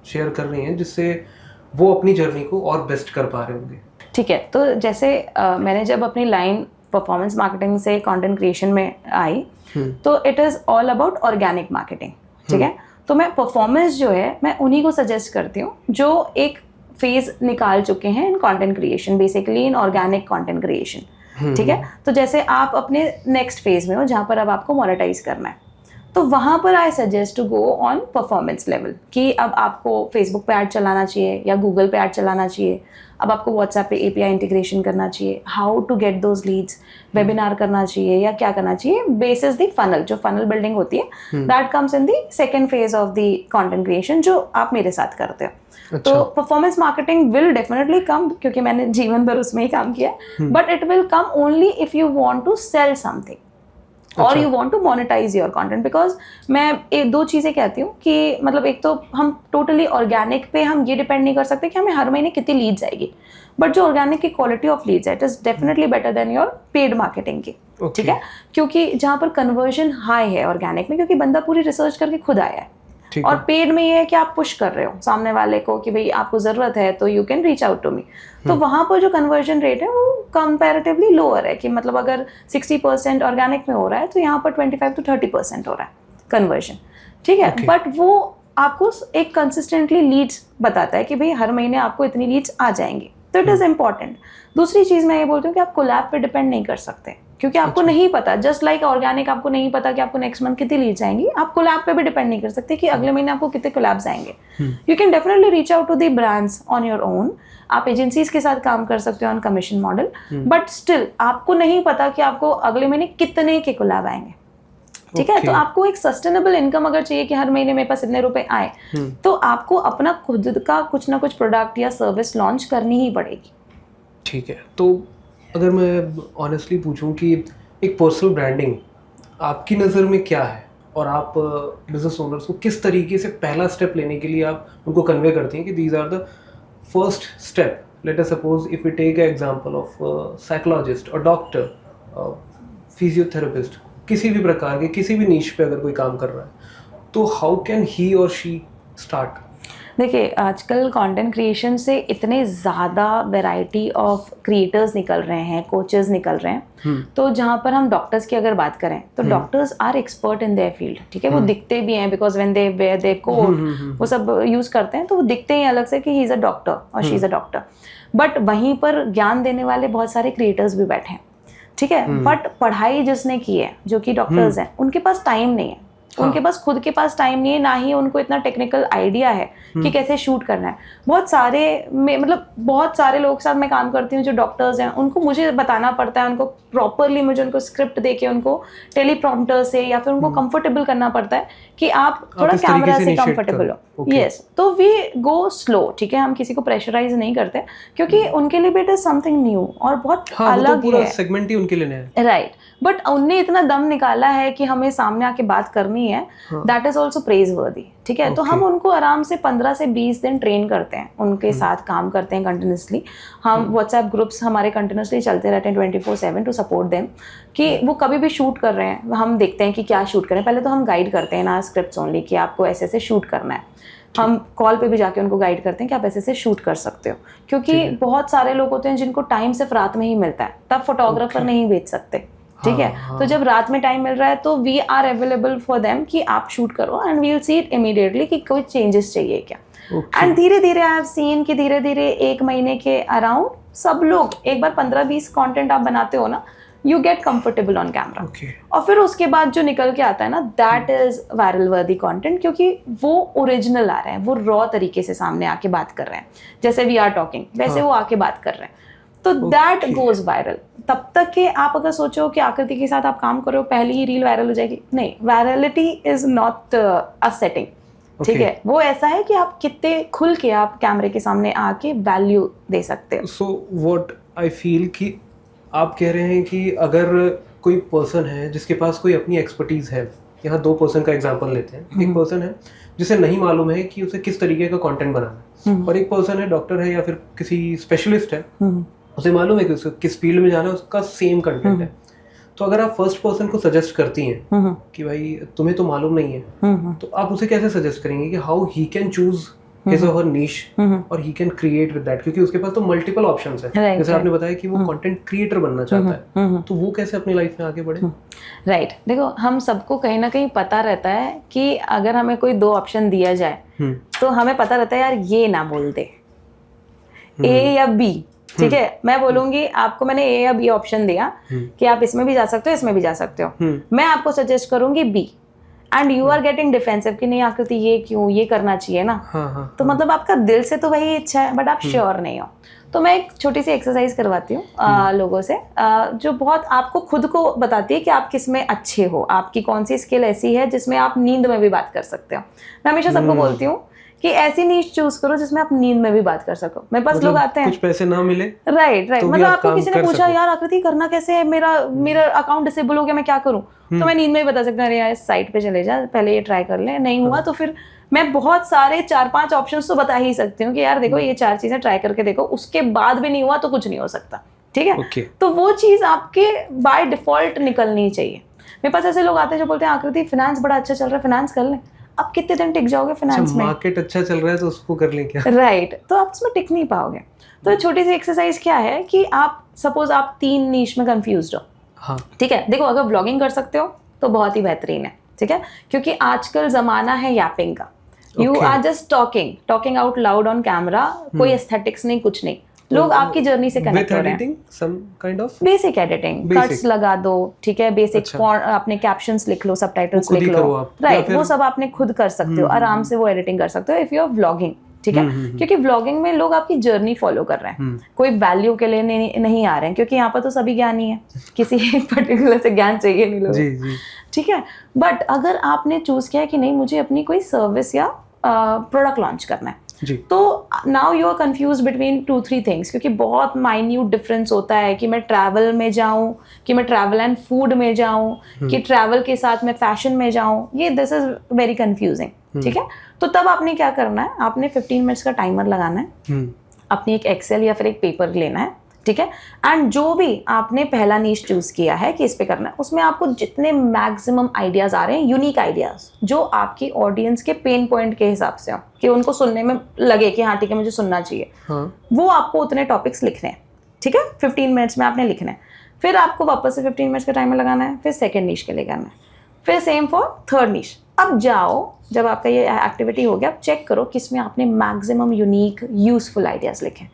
शेयर कर रही हैं जिससे वो अपनी जर्नी को और बेस्ट कर पा रहे होंगे? ठीक है, तो जैसे मैंने जब अपनी लाइन परफॉर्मेंस मार्केटिंग से कंटेंट क्रिएशन में आई, तो it is all about organic marketing. ठीक है, तो मैं परफॉर्मेंस जो है मैं उन्हीं को सजेस्ट करती हूँ जो एक फेज निकाल चुके हैं इन content creation, basically in organic content creation. ठीक है, तो जैसे आप अपने नेक्स्ट फेज में हो जहाँ पर अब आपको मोनेटाइज करना है, तो वहाँ पर I suggest to go on performance level कि अब आपको फेसबुक पे ऐड चलाना चाहिए या गूगल पे ऐड चलाना चाहिए, अब आपको व्हाट्सएप पे एपीआई इंटीग्रेशन करना चाहिए, how to get those leads, webinar करना चाहिए या क्या करना चाहिए, बेसिस द फनल, जो फनल बिल्डिंग होती है that comes in the second phase of the content creation जो आप मेरे साथ करते हो. तो performance marketing will definitely come, क्योंकि मैंने जीवन भर उसमें ही काम किया, but it will come only if you want to sell something और you want to monetise your content. Because मैं एक दो चीज़ें कहती हूँ कि मतलब एक तो हम टोटली ऑर्गेनिक पे हम ये डिपेंड नहीं कर सकते कि हमें हर महीने कितनी लीड्स आएगी, बट जो ऑर्गेनिक की क्वालिटी ऑफ लीड्स है it is definitely better than your paid marketing की. ठीक है, क्योंकि जहाँ पर कन्वर्जन हाई है ऑर्गेनिक में, क्योंकि बंदा पूरी रिसर्च करके खुद आया है, और पेड में ये है कि आप पुश कर रहे हो सामने वाले को कि भाई आपको ज़रूरत है तो you can reach out to me. तो वहाँ पर जो कन्वर्जन रेट है वो कंपैरेटिवली लोअर है, कि मतलब अगर 60% ऑर्गेनिक में हो रहा है तो यहाँ पर 25 to 30% हो रहा है कन्वर्जन. ठीक है, बट वो आपको एक कंसिस्टेंटली लीड्स बताता है कि भाई हर महीने आपको इतनी लीड्स आ जाएंगी, तो इट इज़ इम्पॉर्टेंट. दूसरी चीज़ मैं ये बोलती हूँ कि आप कोलैब पे डिपेंड नहीं कर सकते, क्योंकि आपको नहीं पता, जस्ट लाइक ऑर्गेनिक आपको नहीं पता कि आपको नेक्स्ट मंथ कितनी लीड्स आएंगी, आप कोलैब पे भी डिपेंड नहीं कर सकते कि अगले महीने आपको कितने कोलैब्स आएंगे. You can definitely reach out to the brands on your own. आप एजेंसीज के साथ काम कर सकते हो on commission model, but still आपको नहीं पता कि आपको अगले महीने कितने के कोलैब आएंगे. ठीक है, तो आपको एक सस्टेनेबल इनकम अगर चाहिए कि हर महीने मेरे पास इतने रुपए आए, तो आपको अपना खुद का कुछ ना कुछ प्रोडक्ट या सर्विस लॉन्च करनी ही पड़ेगी. ठीक है, तो अगर मैं ऑनेस्टली पूछूं कि एक पर्सनल ब्रांडिंग आपकी नज़र में क्या है, और आप बिजनेस ओनर्स को किस तरीके से पहला स्टेप लेने के लिए आप उनको कन्वे करती हैं कि these are the first step. Let us suppose if we take example of psychologist और डॉक्टर, फिजियोथेरेपिस्ट, किसी भी प्रकार के किसी भी नीश पे अगर कोई काम कर रहा है, तो हाउ कैन ही और शी स्टार्ट? देखिए, आजकल कंटेंट क्रिएशन से इतने ज़्यादा वैरायटी ऑफ क्रिएटर्स निकल रहे हैं, कोचेस निकल रहे हैं. तो जहाँ पर हम डॉक्टर्स की अगर बात करें तो doctors are expert in their field. ठीक है, वो दिखते भी हैं because when they wear they coat, वो सब यूज़ करते हैं, तो वो दिखते ही अलग से कि ही इज़ अ डॉक्टर और she is a doctor. But वहीं पर ज्ञान देने वाले बहुत सारे क्रिएटर्स भी बैठे हैं. ठीक है, बट पढ़ाई जिसने की है, जो कि डॉक्टर्स हैं, उनके पास टाइम नहीं है. उनके पास खुद के पास टाइम नहीं है, ना ही उनको इतना टेक्निकल आइडिया है कि कैसे शूट करना है. बहुत सारे लोगों के साथ मैं काम करती हूँ जो डॉक्टर्स हैं, उनको मुझे बताना पड़ता है, उनको प्रॉपरली मुझे उनको स्क्रिप्ट देके उनको टेलीप्रॉम्प्टर से या फिर उनको कंफर्टेबल करना पड़ता है कि आप थोड़ा कैमरा से कंफर्टेबल हो. यस, तो वी गो स्लो. ठीक है, हम किसी को प्रेशराइज नहीं करते, क्योंकि उनके लिए भी इट इज समथिंग न्यू और बहुत अलग है. सेगमेंट ही उनके लिए है, राइट. बट उनने इतना दम निकाला है कि हमें सामने आके बात करनी है, दैट इज ऑल्सो प्रेज वर्दी. ठीक है, तो हम उनको आराम से 15 से 20 दिन ट्रेन करते हैं, उनके साथ काम करते हैं कंटिन्यूसली. हम व्हाट्सएप ग्रुप्स हमारे कंटिन्यूसली चलते रहते हैं 24/7 टू सपोर्ट देम, कि वो कभी भी शूट कर रहे हैं, हम देखते हैं कि क्या शूट करें. पहले तो हम गाइड करते हैं ना स्क्रिप्ट्स ओनली कि आपको ऐसे ऐसे शूट करना है. हम कॉल पे भी जाके उनको गाइड करते हैं कि आप ऐसे ऐसे शूट कर सकते हो, क्योंकि बहुत सारे लोग होते हैं जिनको टाइम सिर्फ रात में ही मिलता है, तब फोटोग्राफर नहीं भेज सकते. ठीक है, तो जब रात में टाइम मिल रहा है तो we are available for them कि आप शूट करो and we will see it immediately कि कोई चेंजेस चाहिए क्या. एंड धीरे धीरे आई हैव सीन कि धीरे धीरे 1 महीने के अराउंड सब लोग एक बार 15-20 कंटेंट आप बनाते हो ना, you get comfortable on camera. और फिर उसके बाद जो निकल के आता है ना, दैट इज वायरल वर्दी कंटेंट, क्योंकि वो ओरिजिनल आ रहे हैं, वो रॉ तरीके से सामने आके बात कर रहे हैं, जैसे वी आर टॉकिंग वैसे वो आके बात कर रहे हैं, तो दैट गोज वायरल. तब तक के आप अगर सोचो कि आकृति के साथ आप काम करो, पहली ही रील वायरल हो जाएगी, नहीं. Virality is not a setting. ठीक है, वो ऐसा है कि आप कितने खुल के आप कैमरे के सामने आके वैल्यू दे सकते हो. सो व्हाट आई फील कि आप कह रहे हैं कि अगर कोई पर्सन है जिसके पास कोई अपनी एक्सपर्टीज़ है, यहाँ 2 पर्सन का एग्जांपल लेते हैं. एक पर्सन है जिसे नहीं मालूम है कि उसे किस तरीके का कंटेंट बनाना है, और एक पर्सन है, डॉक्टर है या फिर किसी स्पेशलिस्ट है, उसे मालूम है कि उसको किस फील्ड में जाना है, उसका सेम कंटेंट है। तो अगर आप फर्स्ट पर्सन को सजेस्ट करती हैं कि भाई तुम्हें तो मालूम नहीं है, तो आप उसे कैसे सजेस्ट करेंगे कि how he can choose his और हर नीश और he can create with that, क्योंकि उसके पास तो मल्टीपल ऑप्शंस है। जैसे आपने बताया कि वो कंटेंट क्रिएटर बनना चाहता है, तो वो कैसे अपनी लाइफ में आगे बढ़े? राइट, देखो हम सबको कहीं ना कहीं पता रहता है कि अगर हमें कोई 2 ऑप्शन दिया जाए तो हमें पता रहता है यार ये ना बोल दे, ए या बी। ठीक है, मैं बोलूंगी आपको, मैंने ए या बी ऑप्शन दिया कि आप इसमें भी जा सकते हो, इसमें भी जा सकते हो, मैं आपको सजेस्ट करूंगी be, and you are getting defensive कि नहीं आकृति ये क्यों, ये करना चाहिए ना। तो मतलब आपका दिल से तो वही इच्छा है बट आप श्योर नहीं हो। तो मैं एक छोटी सी एक्सरसाइज करवाती हूँ लोगों से, जो बहुत आपको खुद को बताती है कि आप किस में अच्छे हो, आपकी कौन सी स्किल ऐसी है जिसमें आप नींद में भी बात कर सकते हो। मैं हमेशा सबको बोलती हूँ कि ऐसी नीश चूज करो जिसमें आप नींद में भी बात कर सको। मेरे पास लोग आते हैं, कुछ पैसे ना मिले, राइट मतलब आपको किसी ने पूछा यार आकृति करना कैसे है, मेरा अकाउंट डिसेबल हो गया, मैं क्या करूं, तो मैं नींद में ही बता सकती हूँ, अरे यार इस साइट पे चले जा, पहले ये ट्राई कर ले, नहीं हुआ तो फिर मैं बहुत सारे 4-5 ऑप्शंस तो बता ही सकती हूँ कि यार देखो ये 4 चीजें ट्राई करके देखो, उसके बाद भी नहीं हुआ तो कुछ नहीं हो सकता। ठीक है, तो वो चीज आपके बाय डिफॉल्ट निकलनी चाहिए। मेरे पास ऐसे लोग आते हैं जो बोलते हैं आकृति फाइनेंस बड़ा अच्छा चल रहा है, फाइनेंस कर लें। अब कितने दिन टिक जाओगे फाइनेंस में? मार्केट अच्छा चल रहा है तो उसको कर लें क्या? राइट, तो आप उसमें टिक नहीं पाओगे। तो छोटी सी एक्सरसाइज क्या है कि आप सपोज आप 3 नीश में कंफ्यूज हो। हाँ, ठीक है, देखो अगर व्लॉगिंग कर सकते हो तो बहुत ही बेहतरीन है। ठीक है, क्योंकि आजकल जमाना है यापिंग का, you are just talking out loud on camera, कोई एस्थेटिक्स नहीं, कुछ नहीं, लोग आपकी जर्नी से कनेक्ट हो रहे हैं। some kind of basic editing, cuts लगा दो, ठीक है, बेसिक अपने कैप्शंस लिख लो, सबटाइटल्स लिख लो, राइट, वो सब आपने खुद कर सकते हो, आराम से वो एडिटिंग कर सकते हो इफ यू आर व्लॉगिंग। ठीक है, क्योंकि व्लॉगिंग में लोग आपकी जर्नी फॉलो कर रहे हैं, कोई वैल्यू के लिए नहीं आ रहे हैं, क्योंकि यहाँ पर तो सभी ज्ञानी है, किसी एक पर्टिकुलर से ज्ञान चाहिए नहीं लोग। ठीक है, बट अगर आपने चूज किया है कि नहीं मुझे अपनी कोई सर्विस या प्रोडक्ट लॉन्च करना है, तो now you are confuse between 2-3 things, क्योंकि बहुत माइन्यूट डिफरेंस होता है कि मैं ट्रैवल में जाऊं, कि मैं ट्रैवल एंड फूड में जाऊं, कि ट्रैवल के साथ मैं फैशन में जाऊं, ये दिस इज वेरी कंफ्यूजिंग। ठीक है, तो तब आपने क्या करना है, आपने 15 मिनट्स का टाइमर लगाना है, अपनी एक एक्सेल या फिर एक पेपर लेना है। ठीक है, एंड जो भी आपने पहला नीश चूज किया है कि इस पे करना है, उसमें आपको जितने मैक्सिमम आइडियाज आ रहे हैं, यूनिक आइडियाज जो आपकी ऑडियंस के पेन पॉइंट के हिसाब से हो, कि उनको सुनने में लगे कि हाँ ठीक है मुझे सुनना चाहिए, वो आपको उतने टॉपिक्स लिखने हैं। ठीक है, 15 मिनट्स में आपने लिखना है, फिर आपको वापस से 15 मिनट्स का टाइमर लगाना है, फिर सेकेंड नीश के लिए करना है, फिर सेम फॉर थर्ड नीश। अब जाओ, जब आपका ये एक्टिविटी हो गया, अब चेक करो किसमें आपने मैक्सिमम यूनिक यूजफुल आइडियाज लिखे,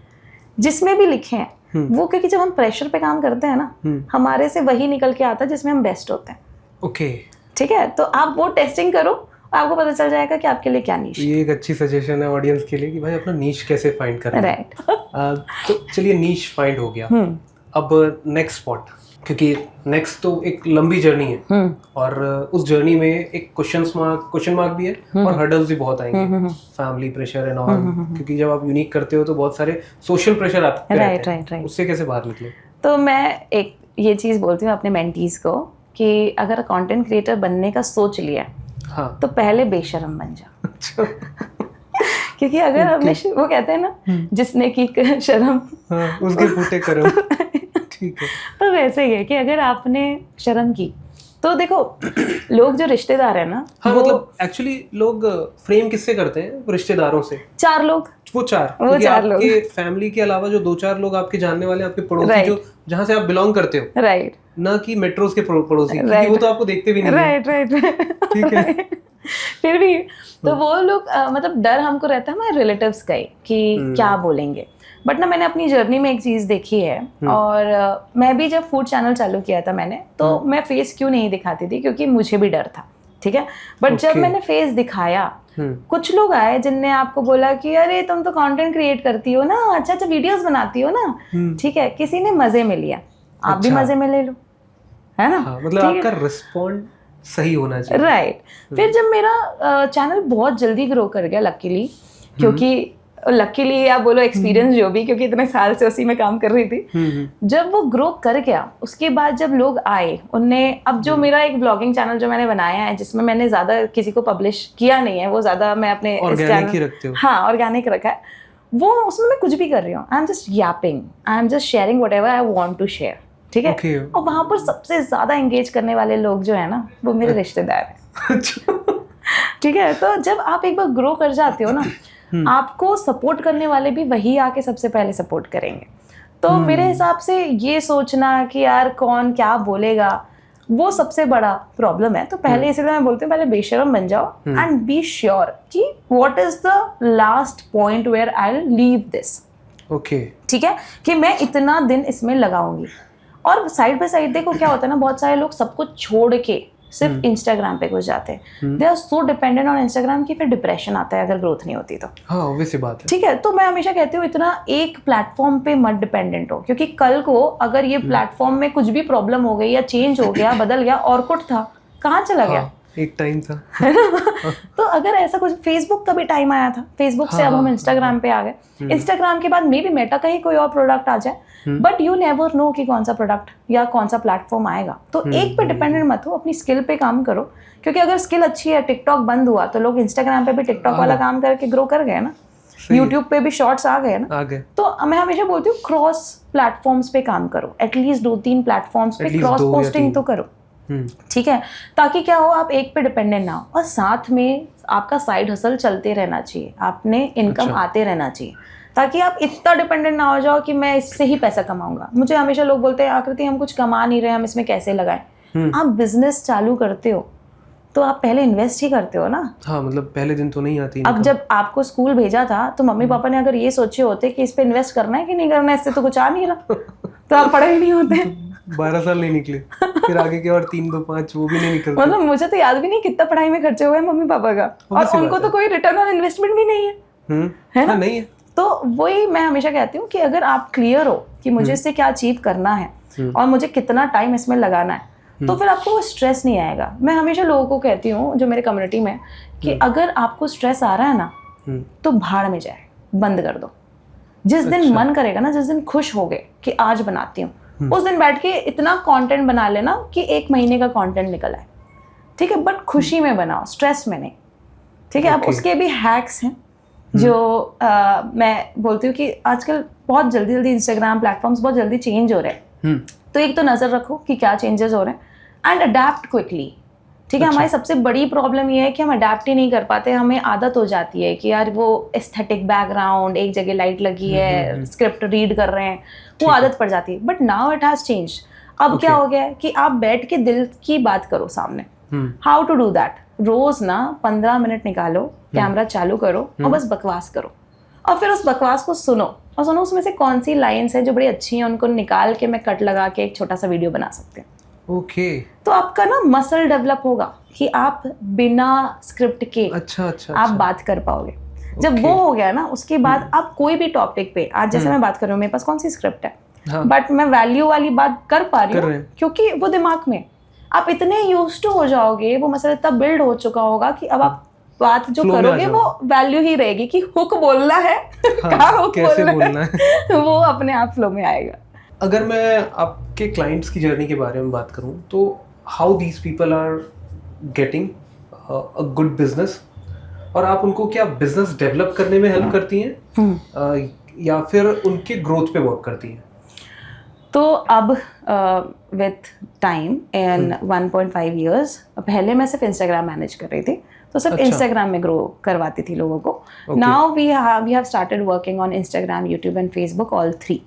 जिसमें भी लिखे हैं वो, क्योंकि जब हम प्रेशर पे काम करते हैं ना, हमारे से वही निकल के आता है जिसमें हम बेस्ट होते हैं। ओके, ठीक है, तो आप वो टेस्टिंग करो, आपको पता चल जाएगा कि आपके लिए क्या नीश। ये एक अच्छी सजेशन है ऑडियंस के लिए कि भाई अपना नीश कैसे फाइंड करें। राइट, तो चलिए नीश फाइंड हो गया, अब नेक्स्ट स्पॉट, क्योंकि नेक्स्ट तो एक लंबी जर्नी है और उस जर्नी में एक क्वेश्चन मार्क भी है और हर्डल्स भी बहुत आएंगे, फैमिली प्रेशर एंड ऑल, क्योंकि जब आप यूनिक करते हो तो बहुत सारे सोशल प्रेशर आपके रहते हैं, उससे कैसे बाहर निकले? तो मैं एक ये चीज़ बोलती हूँ अपने मेंटीज को कि अगर कंटेंट क्रिएटर बनने का सोच लिया, हाँ, तो पहले बेशर्म बन जाओ। क्योंकि अगर हमने, वो कहते हैं ना, जिसने की शर्म उसके फूटे करम। ठीक है, तो वैसे ही है कि अगर आपने शर्म की तो देखो लोग जो रिश्तेदार है ना, हाँ, मतलब एक्चुअली लोग फ्रेम किससे करते हैं? रिश्तेदारों से। 4 लोग, वो चार लोग, फैमिली के अलावा जो 2-4 लोग आपके जानने वाले, आपके पड़ोसी, जो जहाँ से आप बिलोंग करते हो, राइट, ना कि मेट्रोस के पड़ोसी, क्योंकि वो तो आपको देखते भी नहीं। राइट, ठीक है। फिर भी तो वो लोग मतलब डर हमको रहता है हमारे रिलेटिव्स का ही कि क्या बोलेंगे। बट ना मैंने अपनी जर्नी में एक चीज़ देखी है, और मैं भी जब फूड चैनल चालू किया था मैंने, तो मैं फेस क्यों नहीं दिखाती थी, क्योंकि मुझे भी डर था। ठीक है, बट जब मैंने फेस दिखाया, कुछ लोग आए जिनने आपको बोला कि अरे तुम तो कंटेंट क्रिएट करती हो ना, अच्छा अच्छा वीडियोस बनाती हो ना, ठीक है, किसी ने मजे में लिया, आप भी मजे में ले लो, है ना? हाँ, मतलब आपका रिस्पॉन्ड सही होना चाहिए। राइट, फिर जब मेरा चैनल बहुत जल्दी ग्रो कर गया, लकीली, क्योंकि लकीली या बोलो एक्सपीरियंस जो भी, क्योंकि इतने साल से उसी में काम कर रही थी, जब वो ग्रो कर गया, उसके बाद जब लोग आए, उनने, अब जो मेरा एक ब्लॉगिंग चैनल जो मैंने बनाया है, जिसमें मैंने ज्यादा किसी को पब्लिश किया नहीं है, वो ज्यादा मैं अपने ऑर्गेनिक ही रखते हो। हाँ, ऑर्गेनिक रखा है, वो उसमें मैं कुछ भी कर रही हूँ, I am just yapping, I am just sharing whatever I want to share, ठीक है। Okay. और वहां पर सबसे ज्यादा एंगेज करने वाले लोग जो है ना, वो मेरे रिश्तेदार हैं। ठीक है, तो जब आप एक बार ग्रो कर जाते हो ना, आपको सपोर्ट करने वाले भी वही आके सबसे पहले सपोर्ट करेंगे। तो मेरे हिसाब से ये सोचना कि यार कौन क्या बोलेगा, वो सबसे बड़ा प्रॉब्लम है। तो पहले इसलिए मैं बोलती हूँ, पहले बेशरम बन जाओ एंड बी श्योर कि what is the last point where I will leave this. Okay, ठीक है, कि मैं इतना दिन इसमें लगाऊंगी। और साइड बाय साइड देखो क्या होता है ना, बहुत सारे लोग सब कुछ छोड़ के सिर्फ इंस्टाग्राम पे घुस जाते हैं। They are so dependent on Instagram कि फिर डिप्रेशन आता है अगर ग्रोथ नहीं होती तो। हाँ ऑब्वियस सी बात है। ठीक है, तो मैं हमेशा कहती हूँ इतना एक प्लेटफॉर्म पे मत डिपेंडेंट हो, क्योंकि कल को अगर ये प्लेटफॉर्म में कुछ भी प्रॉब्लम हो गई या चेंज हो गया, बदल गया, ऑर्कुट था, कहाँ चला गया? एक टाइम था। तो अगर ऐसा कुछ, फेसबुक का भी टाइम आया था, फेसबुक से अब हम इंस्टाग्राम पे आ गए, इंस्टाग्राम के बाद मे बी मेटा का ही कोई और प्रोडक्ट आ जाए, बट यू नेवर नो कि कौन सा प्रोडक्ट या कौन सा प्लेटफॉर्म आएगा। तो एक पे डिपेंडेंट मत हो, अपनी स्किल पे काम करो, क्योंकि अगर स्किल अच्छी है, टिकटॉक बंद हुआ तो लोग इंस्टाग्राम पे भी टिकटॉक वाला काम करके ग्रो कर गए ना, यूट्यूब पे भी शॉर्ट्स आ गए ना। तो मैं हमेशा बोलती हूँ क्रॉस प्लेटफॉर्म्स पे काम करो, एटलीस्ट 2-3 प्लेटफॉर्म्स पे क्रॉस पोस्टिंग तो करो, ठीक है, ताकि क्या हो, आप एक पे डिपेंडेंट ना हो, और साथ में आपका साइड हसल चलते रहना चाहिए, आपने इनकम आते रहना चाहिए, ताकि आप इतना डिपेंडेंट ना हो जाओ कि मैं इससे ही पैसा कमाऊंगा। मुझे हमेशा लोग बोलते हैं आकृति हम कुछ कमा नहीं रहे, हम इसमें कैसे लगाएं। आप बिजनेस चालू करते हो तो आप पहले इन्वेस्ट ही करते हो ना। हाँ, मतलब पहले दिन तो नहीं आती। अब जब आपको स्कूल भेजा था तो मम्मी पापा ने अगर ये सोचे होते कि इस पे इन्वेस्ट करना है कि नहीं करना है, इससे तो कुछ आ नहीं रहा, तो आप पढ़े ही नहीं होते। 12 साल नहीं निकले, फिर आगे के और 3, 2, 5 वो भी नहीं निकलते। मतलब मुझे तो याद भी नहीं कितना पढ़ाई में खर्चे हुए हैं मम्मी पापा का, और उनको तो कोई रिटर्न ऑन इन्वेस्टमेंट भी नहीं है, है ना? नहीं है। तो वही मैं हमेशा कहती हूँ कि अगर आप क्लियर हो कि मुझे इससे क्या अचीव करना है और मुझे कितना टाइम इसमें लगाना है, तो फिर आपको वो स्ट्रेस नहीं आएगा। मैं हमेशा लोगों को कहती हूँ जो मेरे कम्युनिटी में, कि अगर आपको स्ट्रेस आ रहा है ना, तो भाड़ में जाए, बंद कर दो। जिस दिन मन करेगा ना, जिस दिन खुश हो गए कि आज बनाती हूँ, उस दिन बैठ के इतना कंटेंट बना लेना कि 1 महीने का कंटेंट निकल आए, ठीक है, बट खुशी में बनाओ, स्ट्रेस में नहीं, ठीक है। अब उसके भी हैक्स हैं जो मैं बोलती हूँ कि आजकल बहुत जल्दी जल्दी इंस्टाग्राम प्लेटफॉर्म्स बहुत जल्दी चेंज हो रहे हैं, तो एक तो नज़र रखो कि क्या चेंजेस हो रहे हैं एंड अडेप्ट क्विकली, ठीक है। हमारी सबसे बड़ी प्रॉब्लम ये है कि हम अडेप्ट ही नहीं कर पाते, हमें आदत हो जाती है कि यार वो एस्थेटिक बैकग्राउंड, एक जगह लाइट लगी है, स्क्रिप्ट रीड कर रहे हैं, वो आदत पड़ जाती है। But now it has change. अब क्या हो गया है कि आप बैठ के दिल की बात करो सामने। How to do that? रोज ना 15 मिनट निकालो, कैमरा चालू करो और बस बकवास करो, और फिर उस बकवास को सुनो, और सुनो उसमें से कौन सी लाइन्स है जो बड़ी अच्छी हैं, उनको निकाल के मैं कट लगा के एक छोटा सा वीडियो बना सकते हैं। ओके, तो आपका ना मसल डेवलप होगा कि आप बिना स्क्रिप्ट के आप बात कर पाओगे। जब वो हो गया ना, उसके बाद आप कोई भी टॉपिक पे, आज जैसे मैं बात कर रही हूँ, मेरे पास कौन सी स्क्रिप्ट है, बट मैं वैल्यू वाली बात कर पा रही हूँ क्योंकि वो दिमाग में आप इतने यूज्ड टू हो जाओगे, वो मसला इतना बिल्ड हो चुका होगा कि अब आप बात जो करोगे वो वैल्यू ही रहेगी कि हुक बोलना है, कहाँ हुक बोलना है, वो अपने आप फ्लो में आएगा। अगर मैं आपके क्लाइंट्स की जर्नी के बारे में बात करूं, तो how these people are getting a good business, और आप उनको क्या बिजनेस डेवलप करने में हेल्प करती हैं या फिर उनके ग्रोथ पे वर्क करती हैं? तो अब विथ टाइम इन 1.5 years, पहले मैं सिर्फ इंस्टाग्राम मैनेज कर रही थी, तो सिर्फ इंस्टाग्राम में ग्रो करवाती थी लोगों को। Now we have started working on Instagram, YouTube and Facebook, all 3।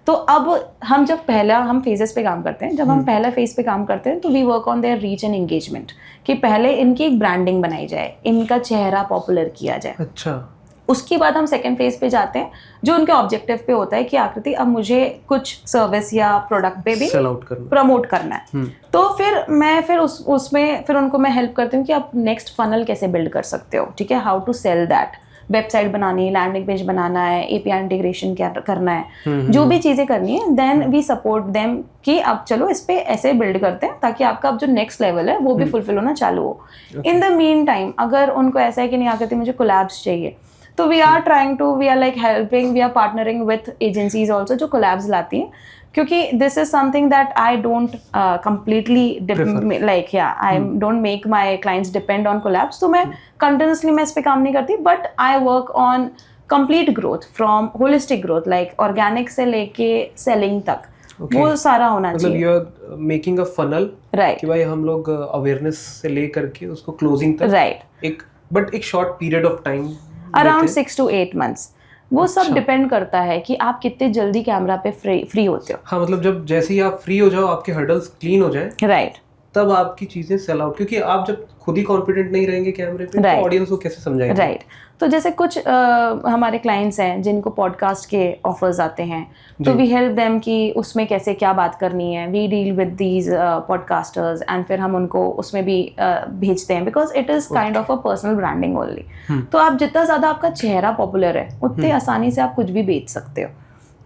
तो अब हम जब पहला हम फेजेस पे काम करते हैं, जब हम पहला फेज पे काम करते हैं तो we work on their reach and engagement, कि पहले इनकी एक ब्रांडिंग बनाई जाए, इनका चेहरा पॉपुलर किया जाए। अच्छा। उसके बाद हम सेकंड फेज पे जाते हैं जो उनके ऑब्जेक्टिव पे होता है कि आकृति अब मुझे कुछ सर्विस या प्रोडक्ट पे भी प्रमोट करना है। तो फिर उसमें फिर उनको मैं हेल्प करती हूँ कि आप नेक्स्ट फनल कैसे बिल्ड कर सकते हो, ठीक है, how to sell that, website बनानी है, लैंडिंग पेज बनाना है, एपीआई इंटीग्रेशन क्या करना है, जो भी चीज़ें करनी है, देन वी सपोर्ट देम कि अब चलो इस पे ऐसे बिल्ड करते हैं ताकि आपका अब जो नेक्स्ट लेवल है वो भी फुलफिल होना चालू हो। इन द मीन टाइम अगर उनको ऐसा है कि नहीं आकृति मुझे कोलैब्स चाहिए, तो we are trying to, we are like helping, we are partnering with agencies also जो कोलैब्स लाती हैं, क्योंकि this is something that I don't completely like, या I don't make my clients depend on collabs. तो मैं कंटिन्यूसली मैं इस पे काम नहीं करती, but I work on complete growth from holistic growth, like organic से लेके सेलिंग तक, Okay. वो सारा होना मतलब चाहिए। You are making a funnel, right कि भाई हम लोग अवेयरनेस से ले करके उसको क्लोजिंग तक राइट, एक short period of time around 6 to 8 months। वो सब अच्छा। डिपेंड करता है कि आप कितने जल्दी कैमरा पे फ्री होते हो। हाँ, मतलब जब जैसे ही आप फ्री हो जाओ, आपके हर्डल्स क्लीन हो जाए, राइट तब आपकी चीजें सेल आउट, क्योंकि आप जब खुद ही कॉन्फिडेंट नहीं रहेंगे कैमरे पे, Right. तो ऑडियंस को कैसे समझाएंगे? राइट। तो जैसे कुछ हमारे क्लाइंट्स हैं जिनको पॉडकास्ट के ऑफर्स आते हैं, तो जी। वी हेल्प देम कि उसमें कैसे क्या बात करनी है। We deal with these podcasters and फिर हम उनको उसमें भी भेजते हैं, because it is kind of a personal branding only. तो आप जितना ज़्यादा आपका चेहरा पॉपुलर है, उतनी आसानी से आप कुछ भी बेच सकते हो।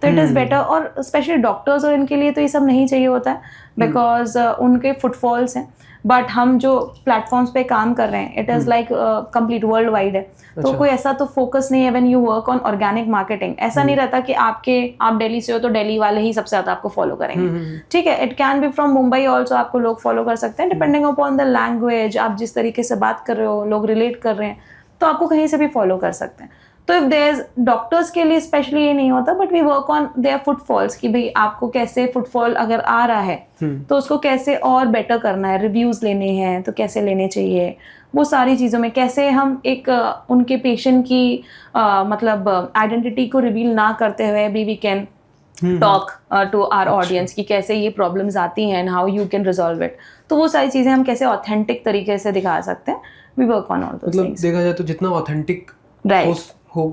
तो इट इज़ बेटर, और स्पेशली डॉक्टर्स और इनके लिए तो ये सब नहीं चाहिए होता है, बिकॉज उनके फुटफॉल्स हैं। बट हम जो प्लेटफॉर्म्स पे काम कर रहे हैं, it is like complete world wide है। तो अच्छा। कोई ऐसा तो फोकस नहीं है when you work on organic marketing. ऐसा नहीं रहता कि आप दिल्ली से हो तो दिल्ली वाले ही सबसे ज़्यादा आपको फॉलो करेंगे। ठीक है, it can be from Mumbai also, आपको लोग फॉलो कर सकते हैं डिपेंडिंग अपॉन द लैंग्वेज, आप जिस तरीके से बात कर रहे हो, लोग रिलेट कर रहे हैं, तो आपको कहीं से भी फॉलो कर सकते हैं। तो इफ देयर इज, डॉक्टर्स के लिए स्पेशली ये नहीं होता, but we work on their footfalls कि भाई आपको कैसे फुटफॉल अगर आ रहा है तो उसको कैसे और बेटर करना है, रिव्यूज लेने हैं तो कैसे लेने चाहिए, वो सारी चीज़ों में कैसे हम एक उनके पेशेंट की मतलब आइडेंटिटी को रिवील ना करते हुए भी we can talk to our audience कि कैसे ये प्रॉब्लम्स आती हैं and how you can resolve it. तो वो सारी चीज़ें हम कैसे ऑथेंटिक तरीके से दिखा सकते हैं, we work on all those मतलब थिंग्स। देखा जाए तो जितना ऑथेंटिक राइट हो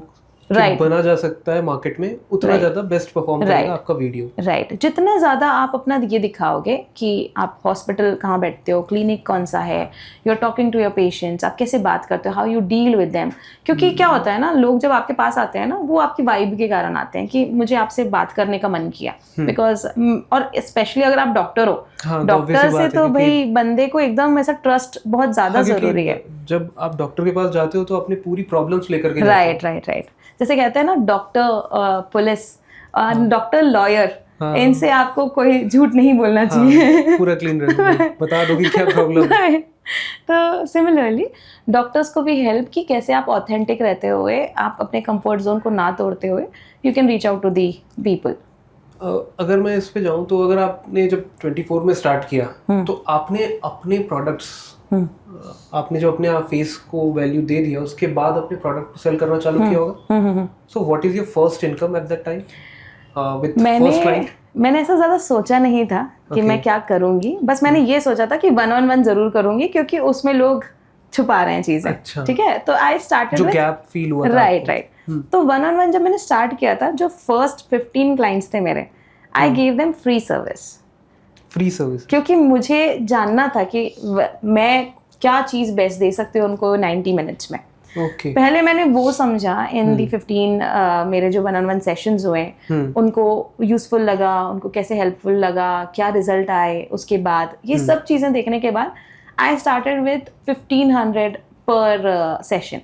कि Right. बना जा सकता है मार्केट में, उतना Right. ज्यादा बेस्ट परफॉर्म Right. करेगा आपका वीडियो। राइट, जितना ज़्यादा आप अपना ये दिखाओगे कि आप हॉस्पिटल कहाँ बैठते हो, क्लिनिक कौन सा है, you are talking to your patients, आप कैसे बात करते हो, how you deal with them. क्योंकि क्या होता है ना, लोग जब आपके पास आते हैं ना, वो आपकी वाइब के कारण आते हैं कि मुझे आपसे बात करने का मन किया, बिकॉज और स्पेशली अगर आप डॉक्टर हो, हाँ, तो obvious डॉक्टर सी से बात है तो कि- भाई बंदे को एकदम ऐसा ट्रस्ट बहुत ज़्यादा हाँ, क्योंकि ज़रूरी है। जब आप डॉक्टर के पास जाते हो तो अपनी पूरी प्रॉब्लम्स लेकर के जाते हो। राइट राइट राइट, जैसे कहते हैं ना डॉक्टर पुलिस, डॉक्टर लॉयर, हाँ। इनसे आपको कोई झूठ नहीं बोलना हाँ, चाहिए। पूरा क्लीन रहना, बता दो कि क्या प्रॉब्लम है। तो सिमिलरली डॉक्टर्स को भी हेल्प कि कैसे आप ऑथेंटिक रहते हुए, आप अपने कंफर्ट जोन को ना तोड़ते हुए, you can reach out to the people. अगर मैं इस पे जाऊं तो अगर आपने जब 24 में स्टार्ट किया, तो आपने अपने प्रोडक्ट्स, आपने जो अपने फेस को वैल्यू दे दिया, उसके बाद अपने प्रोडक्ट सेल करना चालू किया होगा। So what is your first income at that time with first client? मैंने ऐसा ज़्यादा सोचा नहीं था कि मैं क्या करूँगी, बस मैंने ये सोचा था कि 1-on-1 ज़रूर करूँगी, क्योंकि उसमें लोग छुपा रहे हैं चीज़ें। अच्छा। ठीक है, तो आई स्टार्टेड जो गैप फील हुआ था राइट राइट। तो 1-on-1 जब मैंने स्टार्ट किया था, जो फर्स्ट 15 क्लाइंट्स थे मेरे, I give them free service, free service, क्योंकि मुझे जानना था कि मैं क्या चीज़ बेस्ट दे सकती हूँ उनको 90 मिनट्स में। ओके। पहले मैंने वो समझा इन दी 15 मेरे जो 1-on-1 सेशंस हुए, उनको यूजफुल लगा, उनको कैसे हेल्पफुल लगा, क्या रिजल्ट आए, उसके बाद ये सब चीज़ें देखने के बाद आई स्टार्टेड विद 1500 पर सेशन।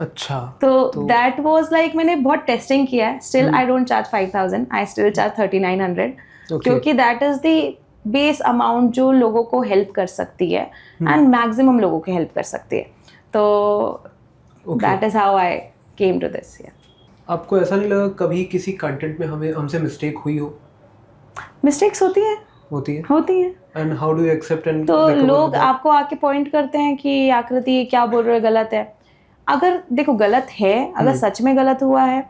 अच्छा, तो दैट वाज लाइक, मैंने बहुत टेस्टिंग किया है। Still I don't charge 5000, I still charge 3900, क्योंकि that is the base amount जो लोगों को हेल्प कर सकती है एंड मैक्सिमम लोगों को हेल्प कर सकती है। तो that is how I came to this. आपको ऐसा नहीं लगा कभी किसी कंटेंट में हमसे मिस्टेक हुई हो? मिस्टेक्स होती है and how do you accept and तो लोग आपको आके पॉइंट करते हैं कि आकृति क्या बोल रहे हो, गलत है। अगर देखो गलत है, अगर सच में गलत हुआ है,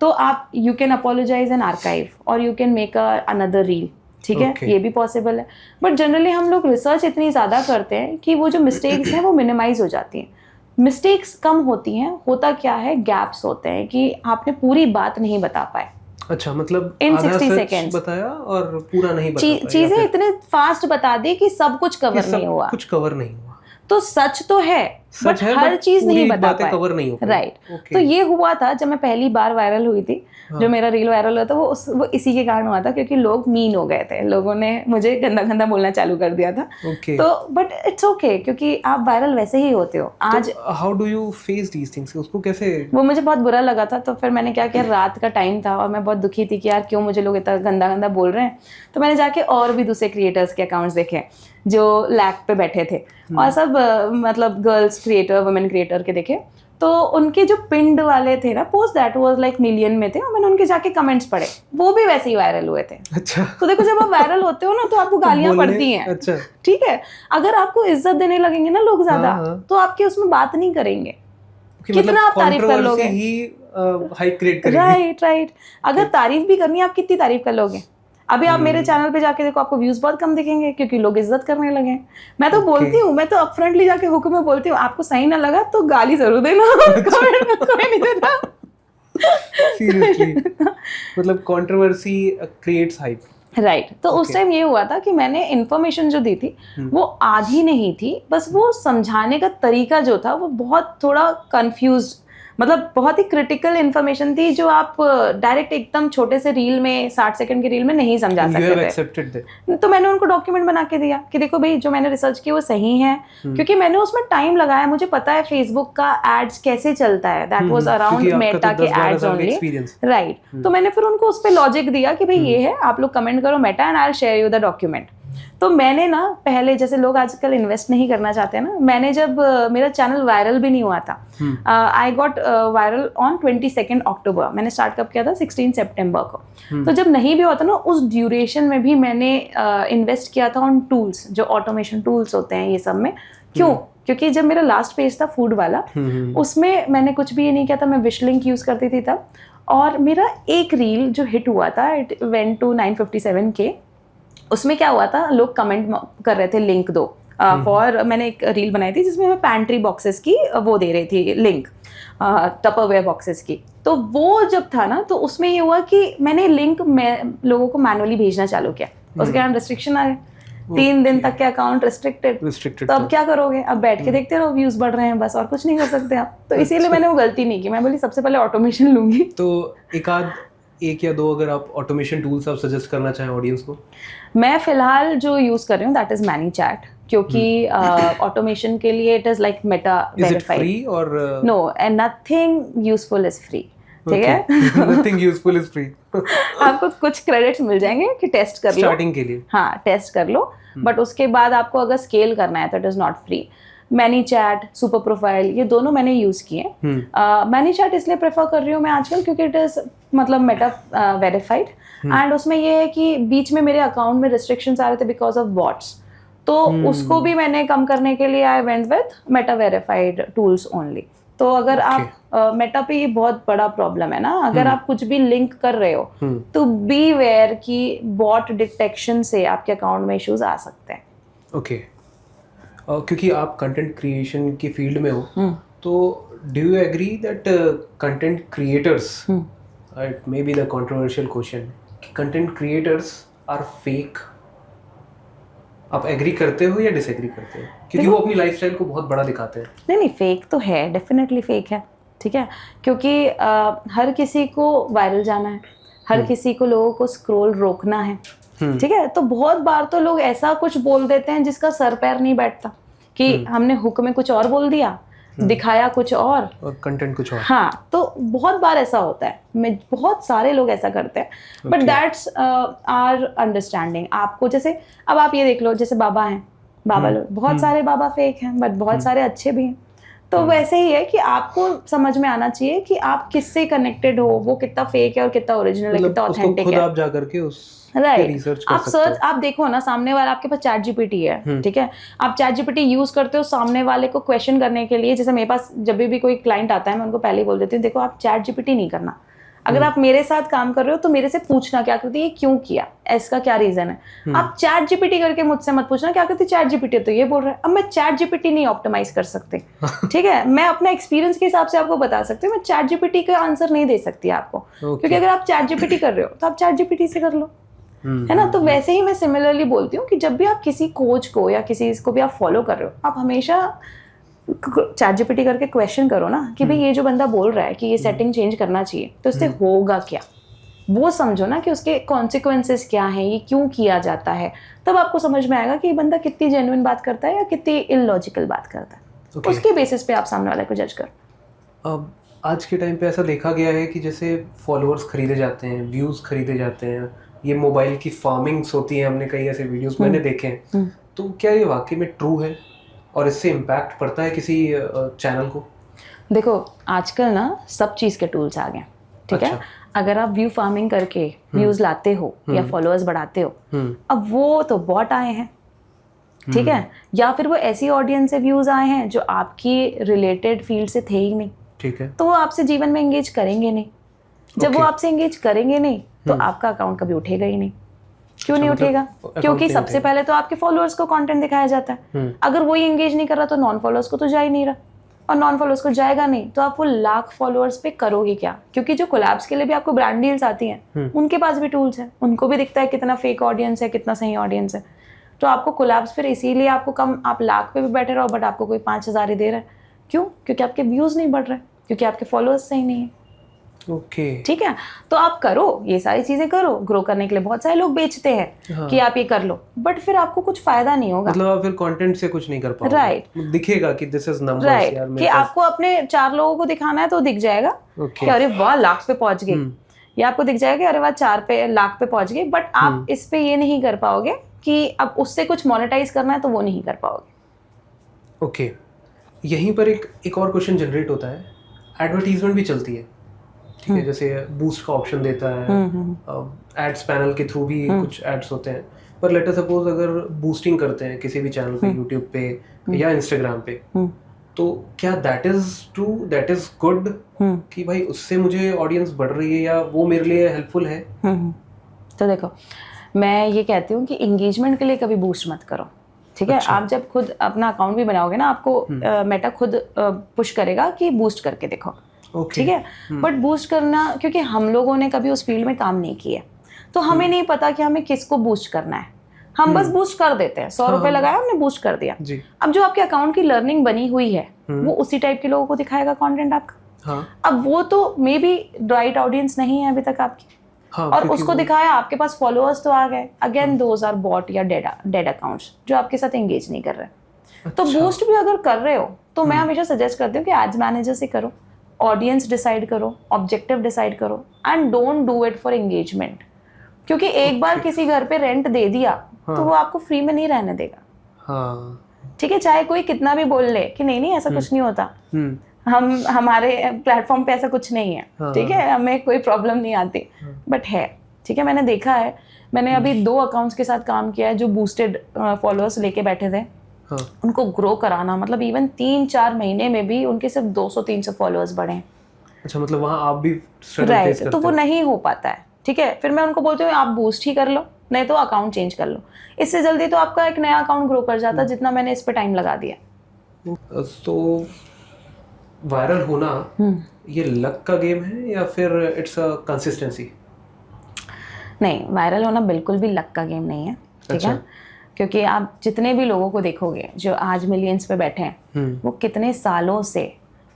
तो आप you can apologise and archive, और you can make another reel. ठीक है, ये भी पॉसिबल है। बट जनरली हम लोग रिसर्च इतनी ज़्यादा करते हैं कि वो जो मिस्टेक्स हैं वो मिनिमाइज हो जाती हैं। मिस्टेक्स कम होती हैं, होता क्या है, गैप्स होते हैं कि आपने पूरी बात नहीं बता पाए। अच्छा, मतलब इन आधा 60 सच seconds बताया और पूरा नहीं बता पाया, चीजें इतने फास्ट बता दी कि सब कुछ कवर नहीं हुआ। कुछ कवर नहीं हुआ। तो सच तो है, बट हर चीज नहीं बता पाए, कवर नहीं हो पाई। राइट। तो ये हुआ था जब मैं पहली बार वायरल हुई थी। जो मेरा रील वायरल हुआ था वो इसी के कारण हुआ था, क्योंकि लोग मीन हो गए थे, लोगों ने मुझे गंदा गंदा बोलना चालू कर दिया था। तो बट इट्स ओके, क्योंकि आप वायरल वैसे ही होते हो। आज how do you face these things? उसको कैसे? वो मुझे बहुत बुरा लगा था, तो फिर मैंने क्या किया, रात का टाइम था और मैं बहुत दुखी थी कि यार क्यों मुझे लोग इतना गंदा गंदा बोल रहे हैं। तो मैंने जाके और भी दूसरे क्रिएटर्स के अकाउंट्स देखे जो लैक पे बैठे थे, और सब मतलब गर्ल्स क्रिएटर, वुमेन क्रिएटर के देखे, तो उनके जो पिंड वाले थे ना post, that was like million में थे, और मैंने उनके जाके कमेंट्स पढ़े, वो भी वैसे ही वायरल हुए थे। अच्छा। तो देखो जब आप वायरल होते हो ना तो आपको गालियां पड़ती हैं। अच्छा। ठीक है, अगर आपको इज्जत देने लगेंगे ना लोग ज्यादा, तो आपके उसमें बात नहीं करेंगे, कितना आप तारीफ कर लोगे, हाइप क्रिएट करेंगे। राइट। अगर तारीफ भी करनी है, आप कितनी तारीफ कर लोगे? अभी आप मेरे चैनल पे जाके देखो, आपको व्यूज बहुत कम दिखेंगे क्योंकि लोग इज्जत करने लगे। मैं तो बोलती हूँ, मैं तो अपफ्रंटली जाके हुक में बोलती हूँ, आपको सही ना लगा तो गाली जरूर देना, कमेंट में कोई नहीं देता। सीरियसली, मतलब कंट्रोवर्सी क्रिएट्स हाइप। राइट। तो उस टाइम ये हुआ था कि मैंने इन्फॉर्मेशन जो दी थी वो आधी नहीं थी, बस वो समझाने का तरीका जो था वो बहुत थोड़ा कंफ्यूज्ड, मतलब बहुत ही क्रिटिकल इन्फॉर्मेशन थी जो आप डायरेक्ट एकदम छोटे से रील में 60 सेकंड के रील में नहीं समझा सकते थे। तो मैंने उनको डॉक्यूमेंट बना के दिया कि देखो भाई, जो मैंने रिसर्च की वो सही है, क्योंकि मैंने उसमें टाइम लगाया, मुझे पता है फेसबुक का एड्स कैसे चलता है, दैट वाज अराउंड मेटा के एड्स ओनली, राइट। तो मैंने फिर उनको उस पर लॉजिक दिया कि भाई ये है, आप लोग कमेंट करो Meta and I will share you the document. तो मैंने ना पहले, जैसे लोग आजकल इन्वेस्ट नहीं करना चाहते ना, मैंने जब मेरा चैनल वायरल भी नहीं हुआ था, आई गॉट वायरल ऑन 22 अक्टूबर। मैंने स्टार्ट कब किया था? 16 सितंबर को। तो जब नहीं भी होता ना, उस ड्यूरेशन में भी मैंने इन्वेस्ट किया था ऑन टूल्स, जो ऑटोमेशन टूल्स होते हैं ये सब में। क्यों? क्योंकि जब मेरा लास्ट पेज था फूड वाला, उसमें मैंने कुछ भी ये नहीं किया था, मैं विश लिंक यूज़ करती थी तब, और मेरा एक रील जो हिट हुआ था, इट वेंट टू 957K। उसमें क्या हुआ था, लोग कमेंट कर रहे थे लिंक दो फॉर, मैंने एक रील बनाई थी जिसमें मैं पैंट्री बॉक्सेस की वो दे रही थी लिंक, टपरवेयर बॉक्सेस की। तो वो जब था ना, तो उसमें ये हुआ कि मैंने लिंक लोगों को मैनुअली भेजना चालू किया, उसके कारण रिस्ट्रिक्शन आ गए, 3 दिन तक के अकाउंट रिस्ट्रिक्टेड। तो अब क्या करोगे? अब बैठ के देखते रहो, व्यूज बढ़ रहे हैं, बस, और कुछ नहीं कर सकते आप। तो इसीलिए मैंने वो गलती नहीं की, मैं बोली सबसे पहले ऑटोमेशन लूंगी। तो एक या दो अगर आप ऑटोमेशन टूल्स आप सजेस्ट करना चाहें ऑडियंस को? मैं फिलहाल जो यूज कर रही हूँ दैट इज मैनीचैट, क्योंकि ऑटोमेशन के लिए it is like Meta verified. Free और no, and nothing useful is free. ठीक है, नथिंग यूजफुल इज फ्री। आपको कुछ क्रेडिट्स मिल जाएंगे कि टेस्ट कर लो स्टार्टिंग के लिए, हाँ टेस्ट कर लो, बट उसके बाद आपको अगर स्केल करना है तो it is not free. ManyChat, super profile, ये दोनों मैंने यूज़ किए। मैनीचैट इसलिए प्रेफर कर रही हूँ मैं आजकल क्योंकि इट इज़ मतलब मेटा वेरीफाइड, एंड उसमें ये है कि बीच में मेरे अकाउंट में रिस्ट्रिक्शंस आ रहे थे बिकॉज ऑफ बॉट्स, तो उसको भी मैंने कम करने के लिए I went with Meta verified tools only. तो अगर आप मेटा पे ये बहुत बड़ा प्रॉब्लम है ना, अगर आप कुछ भी लिंक कर रहे हो तो बी वेयर कि बॉट डिटेक्शन से आपके अकाउंट में इश्यूज आ सकते हैं। ओके, क्योंकि आप कंटेंट क्रिएशन की फील्ड में हो, तो do you agree that content creators, it may be the controversial question, content creators are fake? आप एग्री करते हो या डिसएग्री करते हो? क्योंकि वो अपनी लाइफस्टाइल को बहुत बड़ा दिखाते हैं। नहीं, फेक तो है, डेफिनेटली फेक है। ठीक है, क्योंकि हर किसी को वायरल जाना है, हर किसी को लोगों को स्क्रॉल रोकना है। ठीक है, तो बहुत बार तो लोग ऐसा कुछ बोल देते हैं जिसका सर पैर नहीं बैठता, कि हमने हुक में कुछ और बोल दिया, दिखाया कुछ और कंटेंट कुछ और। हाँ, तो बहुत बार ऐसा होता है, मैं बहुत सारे लोग ऐसा करते हैं, बट दैट्स आवर अंडरस्टैंडिंग। आपको जैसे अब आप ये देख लो, जैसे बाबा हैं, बाबा लोग, बहुत सारे बाबा फेक हैं बट बहुत सारे अच्छे भी हैं। तो वैसे ही है कि आपको समझ में आना चाहिए कि आप किससे कनेक्टेड हो, वो कितना फेक है और कितना ओरिजिनल है, कितना ऑथेंटिक है। आप जा करके उस राइट, आप सर्च, आप देखो ना, सामने वाला, आपके पास चैट जीपीटी है, ठीक है, आप चैट जीपीटी यूज करते हो सामने वाले को क्वेश्चन करने के लिए। जैसे मेरे पास जब भी कोई क्लाइंट आता है, मैं उनको पहले ही बोल देती हूँ, देखो आप चैट जीपीटी नहीं करना, अगर आप मेरे साथ काम कर रहे हो तो मेरे से पूछना क्या करती है, क्यों किया, इसका क्या रीजन है। आप चैट जीपीटी करके मुझसे मत पूछना क्या करती चैट जीपीटी, तो ये बोल रहा है। अब मैं चैट जीपीटी नहीं ऑप्टिमाइज कर सकती, ठीक है, मैं अपना एक्सपीरियंस के हिसाब से आपको बता सकती हूँ, मैं चैट जीपीटी का आंसर नहीं दे सकती आपको, क्योंकि अगर आप चैट जीपीटी कर रहे हो तो आप चैट जीपीटी से कर लो, है ना। तो वैसे ही मैं सिमिलरली बोलती हूँ कि जब भी आप किसी कोच को या किसी को भी आप फॉलो कर रहे हो, आप हमेशा चैट जीपीटी करके क्वेश्चन करो ना कि भाई ये जो बंदा बोल रहा है कि ये सेटिंग चेंज करना चाहिए, तो उससे होगा क्या, वो समझो ना कि उसके कॉन्सिक्वेंसेस क्या हैं, ये क्यों किया जाता है। तब आपको समझ में आएगा कि ये बंदा कितनी जेन्युइन बात करता है या कितनी इलॉजिकल बात करता है। उसके बेसिस पे आप सामने वाले को जज करो। अब आज के टाइम पे ऐसा देखा गया है कि जैसे फॉलोअर्स खरीदे जाते हैं, व्यूज़ खरीदे जाते हैं, ये मोबाइल की फार्मिंग्स होती है, हमने कई ऐसे वीडियोस मैंने देखे हैं, तो क्या ये वाकई में ट्रू है? और इससे इम्पैक्ट पड़ता है किसी चैनल को? देखो आजकल ना सब चीज़ के टूल्स आ गए, ठीक है। अच्छा। अगर आप व्यू फार्मिंग करके व्यूज लाते हो या फॉलोअर्स बढ़ाते हो, अब वो तो बॉट आए हैं, ठीक है, या फिर वो ऐसी ऑडियंस से व्यूज आए हैं जो आपकी रिलेटेड फील्ड से थे ही नहीं, ठीक है। तो वो आपसे जीवन में एंगेज करेंगे नहीं। जब वो Okay. आपसे एंगेज करेंगे नहीं तो आपका अकाउंट कभी उठेगा ही नहीं। क्यों नहीं मतलब उठेगा? account क्योंकि नहीं सबसे उठेगा। पहले तो आपके फॉलोअर्स को कंटेंट दिखाया जाता है। अगर वही एंगेज नहीं कर रहा तो नॉन फॉलोअर्स को तो जा ही नहीं रहा, और नॉन फॉलोअर्स को जाएगा नहीं तो आप वो लाख फॉलोअर्स पे करोगे क्या? क्योंकि जो कोलैब्स के लिए भी आपको ब्रांड डील्स आती हैं, उनके पास भी टूल्स हैं, उनको भी दिखता है कितना फेक ऑडियंस है, कितना सही ऑडियंस है। तो आपको कोलैब्स फिर इसीलिए आपको कम, आप लाख पे भी बैठे रहो बट आपको कोई 5,000 ही दे रहा है। क्यों? क्योंकि आपके व्यूज नहीं बढ़ रहे, क्योंकि आपके फॉलोअर्स सही नहीं है। ओके। ठीक है, तो आप करो, ये सारी चीजें करो। ग्रो करने के लिए बहुत सारे लोग बेचते हैं हाँ। कि आप ये कर लो, बट फिर आपको कुछ फायदा नहीं होगा। मतलब आप फिर कंटेंट से कुछ नहीं कर पाओगे। राइट। दिखेगा कि दिस इज नंबर्स राइट, यार कि मेरे पास। आपको अपने 4 लोगों को दिखाना है तो दिख जाएगा ओके। कि अरे वाह लाख पे पहुंच गई, या आपको दिख जाएगा कि अरे वाह 4 लाख पे पहुंच गई, बट आप इस पे ये नहीं कर पाओगे कि अब उससे कुछ मोनेटाइज करना है, तो वो नहीं कर पाओगे। ओके। यहीं पर एक और क्वेश्चन जनरेट होता है, एडवर्टीजमेंट भी चलती है, ठीक है, जैसे बूस्ट का ऑप्शन देता है, एड्स पैनल के थ्रू भी कुछ एड्स होते हैं, पर लेट अस सपोज अगर बूस्टिंग करते हैं किसी भी चैनल पे, यूट्यूब पे या इंस्टाग्राम पे, तो क्या that is true, that is good कि भाई उससे मुझे ऑडियंस बढ़ रही है या वो मेरे लिए हेल्पफुल है? तो देखो, मैं ये कहती हूँ कि एंगेजमेंट के लिए कभी बूस्ट मत करो, ठीक है। अच्छा। आप जब खुद अपना अकाउंट भी बनाओगे ना, आपको मेटा खुद पुश करेगा कि बूस्ट करके देखो, ठीक है। बट बूस्ट करना, क्योंकि हम लोगों ने कभी उस फील्ड में काम नहीं किया, तो हमें नहीं पता कि हमें किसको बूस्ट करना है। हम बस बूस्ट कर देते हैं, 100 रुपए लगाया हमने, बूस्ट कर दिया जी। अब जो आपके अकाउंट की लर्निंग बनी हुई है, वो उसी टाइप के लोगों को दिखाएगा कंटेंट आपका। हाँ। अब वो तो मे बी राइट ऑडियंस नहीं है अभी तक आपकी, हाँ, और उसको दिखाया, आपके पास फॉलोअर्स तो आ गए, अगेन दोज आर बॉट या डेड अकाउंट्स जो आपके साथ एंगेज नहीं कर रहे। अच्छा। तो बूस्ट भी अगर कर रहे हो तो मैं हमेशा सजेस्ट करती हूँ कि एड्स मैनेजर से करो, ऑडियंस डिसाइड करो, ऑब्जेक्टिव डिसाइड करो, and don't do it for engagement. क्योंकि एक बार किसी घर पे रेंट दे दिया, हाँ, तो वो आपको फ्री में नहीं रहने देगा। हाँ। ठीक है, चाहे कोई कितना भी बोल ले कि नहीं ऐसा कुछ नहीं होता, हम हमारे प्लेटफॉर्म पे ऐसा कुछ नहीं है, हाँ, ठीक है, हमें कोई प्रॉब्लम नहीं आती, बट है, ठीक है। मैंने देखा है, मैंने अभी 2 अकाउंट्स के साथ काम किया है जो बूस्टेड फॉलोअर्स लेके बैठे थे। हाँ। उनको ग्रो कराना, मतलब इवन 3-4 महीने में भी उनके सिर्फ 200-300 फॉलोअर्स बढ़े। अच्छा, मतलब वहाँ आप भी स्ट्रगल फेस करते हो? तो वो नहीं हो पाता है, ठीक है। फिर मैं उनको बोलती हूँ आप बूस्ट ही कर लो, नहीं तो अकाउंट चेंज कर लो। इससे जल्दी तो आपका एक नया अकाउंट ग्रो कर जाता जितना मैंने इस पे टाइम लगा दिया। तो वायरल होना ये लक का गेम है या फिर इट्स अ कंसिस्टेंसी? नहीं, वायरल होना बिल्कुल भी लक का गेम नहीं है, ठीक है। क्योंकि आप जितने भी लोगों को देखोगे जो आज मिलियंस पे बैठे हैं, वो कितने सालों से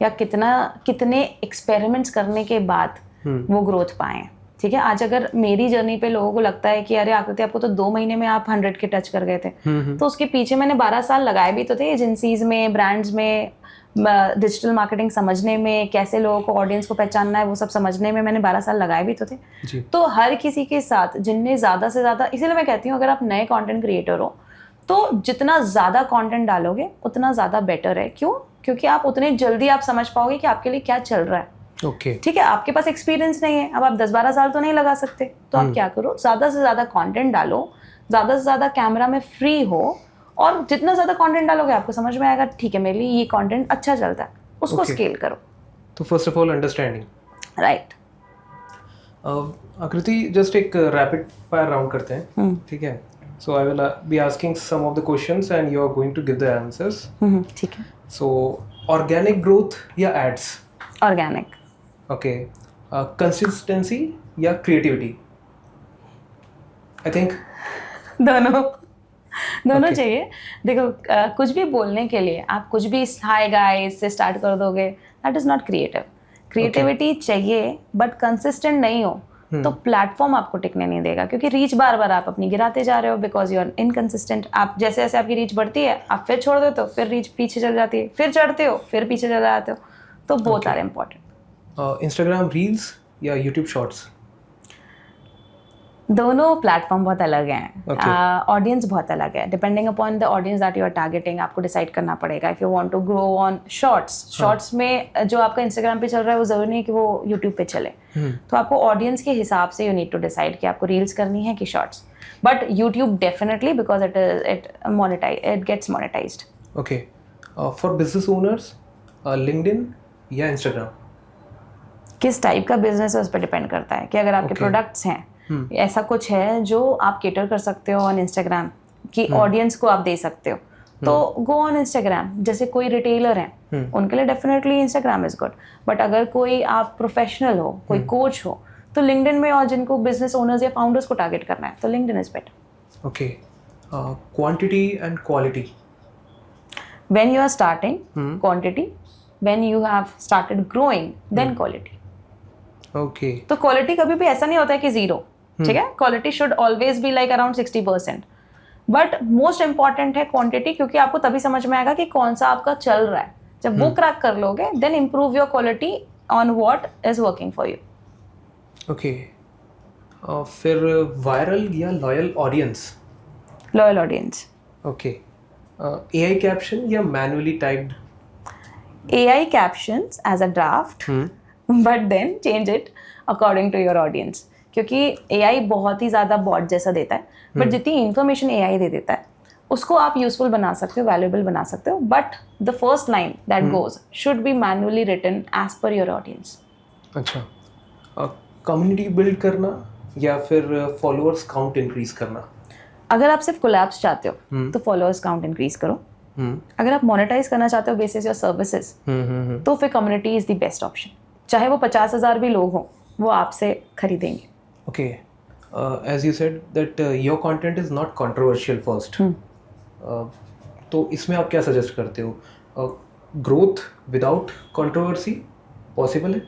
या कितने एक्सपेरिमेंट्स करने के बाद वो ग्रोथ पाए, ठीक है। आज अगर मेरी जर्नी पे लोगों को लगता है कि अरे आकृति आपको तो 2 महीने में आप 100 के टच कर गए थे, तो उसके पीछे मैंने 12 साल लगाए भी तो थे, एजेंसीज में, ब्रांड्स में, डिजिटल मार्केटिंग समझने में, कैसे लोगों को, ऑडियंस को पहचानना है, वो सब समझने में मैंने 12 साल लगाए भी तो थे जी। तो हर किसी के साथ जिनने ज़्यादा से ज़्यादा, इसीलिए मैं कहती हूँ अगर आप नए कंटेंट क्रिएटर हो तो जितना ज़्यादा कंटेंट डालोगे उतना ज़्यादा बेटर है। क्यों? क्योंकि आप उतने जल्दी आप समझ पाओगे कि आपके लिए क्या चल रहा है। ओके, ठीक है, आपके पास एक्सपीरियंस नहीं है, अब आप 10-12 साल तो नहीं लगा सकते, तो आप क्या करो, ज़्यादा से ज़्यादा कंटेंट डालो, ज़्यादा से ज़्यादा कैमरा में फ्री हो, और जितना ज़्यादा कंटेंट डालोगे आपको समझ में आएगा ठीक है मेरे लिए ये कंटेंट अच्छा चलता है, उसको स्केल करो। तो first of all understanding, right. Aakriti, just एक रैपिड फायर राउंड करते हैं, ठीक है। So I will be asking some of the questions and you are going to give the answers, ठीक है। सो ऑर्गेनिक ग्रोथ या एड्स? ऑर्गेनिक। ओके, कंसिस्टेंसी या क्रिएटिविटी? आई थिंक दोनों चाहिए। देखो कुछ भी बोलने के लिए आप कुछ भी हाय गाइस से स्टार्ट कर दोगे, that is not creative. Creativity चाहिए बट कंसिस्टेंट नहीं हो तो प्लेटफॉर्म आपको टिकने नहीं देगा, क्योंकि रीच बार बार आप अपनी गिराते जा रहे हो बिकॉज यू आर इनकंसिस्टेंट। आप जैसे जैसे आपकी रीच बढ़ती है आप फिर छोड़ देते हो, फिर रीच पीछे चल जाती है, फिर चढ़ते हो, फिर पीछे चले जाते हो, तो both are important. Instagram reels या यूट्यूब शॉर्ट्स? दोनों प्लेटफॉर्म बहुत अलग हैं, Okay. ऑडियंस बहुत अलग है, depending upon the audience that you are targeting आपको डिसाइड करना पड़ेगा। If you want to grow on shorts में जो आपका इंस्टाग्राम पे चल रहा है वो ज़रूरी नहीं कि वो यूट्यूब पे चले, तो आपको ऑडियंस के हिसाब से यू नीड टू डिसाइड कि आपको रील्स करनी है कि shorts. But YouTube definitely because it gets monetized. Okay, for business owners LinkedIn या इंस्टाग्राम? किस टाइप का बिजनेस है उस पर डिपेंड करता है कि अगर आपके Okay. प्रोडक्ट्स हैं, ऐसा कुछ है जो आप केटर कर सकते हो ऑन इंस्टाग्राम की ऑडियंस को आप दे सकते हो, तो गो ऑन इंस्टाग्राम। जैसे कोई रिटेलर हैं उनके लिए definitely Instagram is good, but अगर कोई आप प्रोफेशनल हो, कोई कोच हो, तो लिंक्डइन में, और जिनको बिजनेस ओनर्स या फाउंडर्स को टारगेट करना है तो LinkedIn is better. Okay, quantity and quality? When you are starting, quantity; when you have started growing, then quality. Okay, तो क्वालिटी कभी भी ऐसा नहीं होता है कि जीरो, ठीक है। Quality should always be like around 60%, but most important है क्वांटिटी, क्योंकि आपको तभी समझ में आएगा कि कौन सा आपका चल रहा है। जब वो क्रैक कर लोगे, then improve your quality on what is working for you. Okay, फिर वायरल या loyal audience? Loyal audience. Okay, AI caption या manually typed? AI captions as a draft, but then change it according to your audience, क्योंकि AI बहुत ही ज़्यादा बॉट जैसा देता है, बट जितनी इन्फॉर्मेशन AI दे देता है उसको आप यूजफुल बना सकते हो, वैल्यूएबल बना सकते हो, but the first line that goes should be manually written as per your audience. अच्छा, कम्युनिटी बिल्ड करना या फिर फॉलोअर्स काउंट इंक्रीज करना? अगर आप सिर्फ कोलैप्स चाहते हो तो फॉलोअर्स काउंट इंक्रीज करो। अगर आप मोनेटाइज करना चाहते हो बेसिस योर सर्विसेज, तो फिर community is the best option. चाहे वो 50,000 भी लोग हों, वो आपसे खरीदेंगे। Okay, as you said that your content is not controversial first, तो इसमें आप क्या सजेस्ट करते हो? ग्रोथ विदाउट कंट्रोवर्सी पॉसिबल है?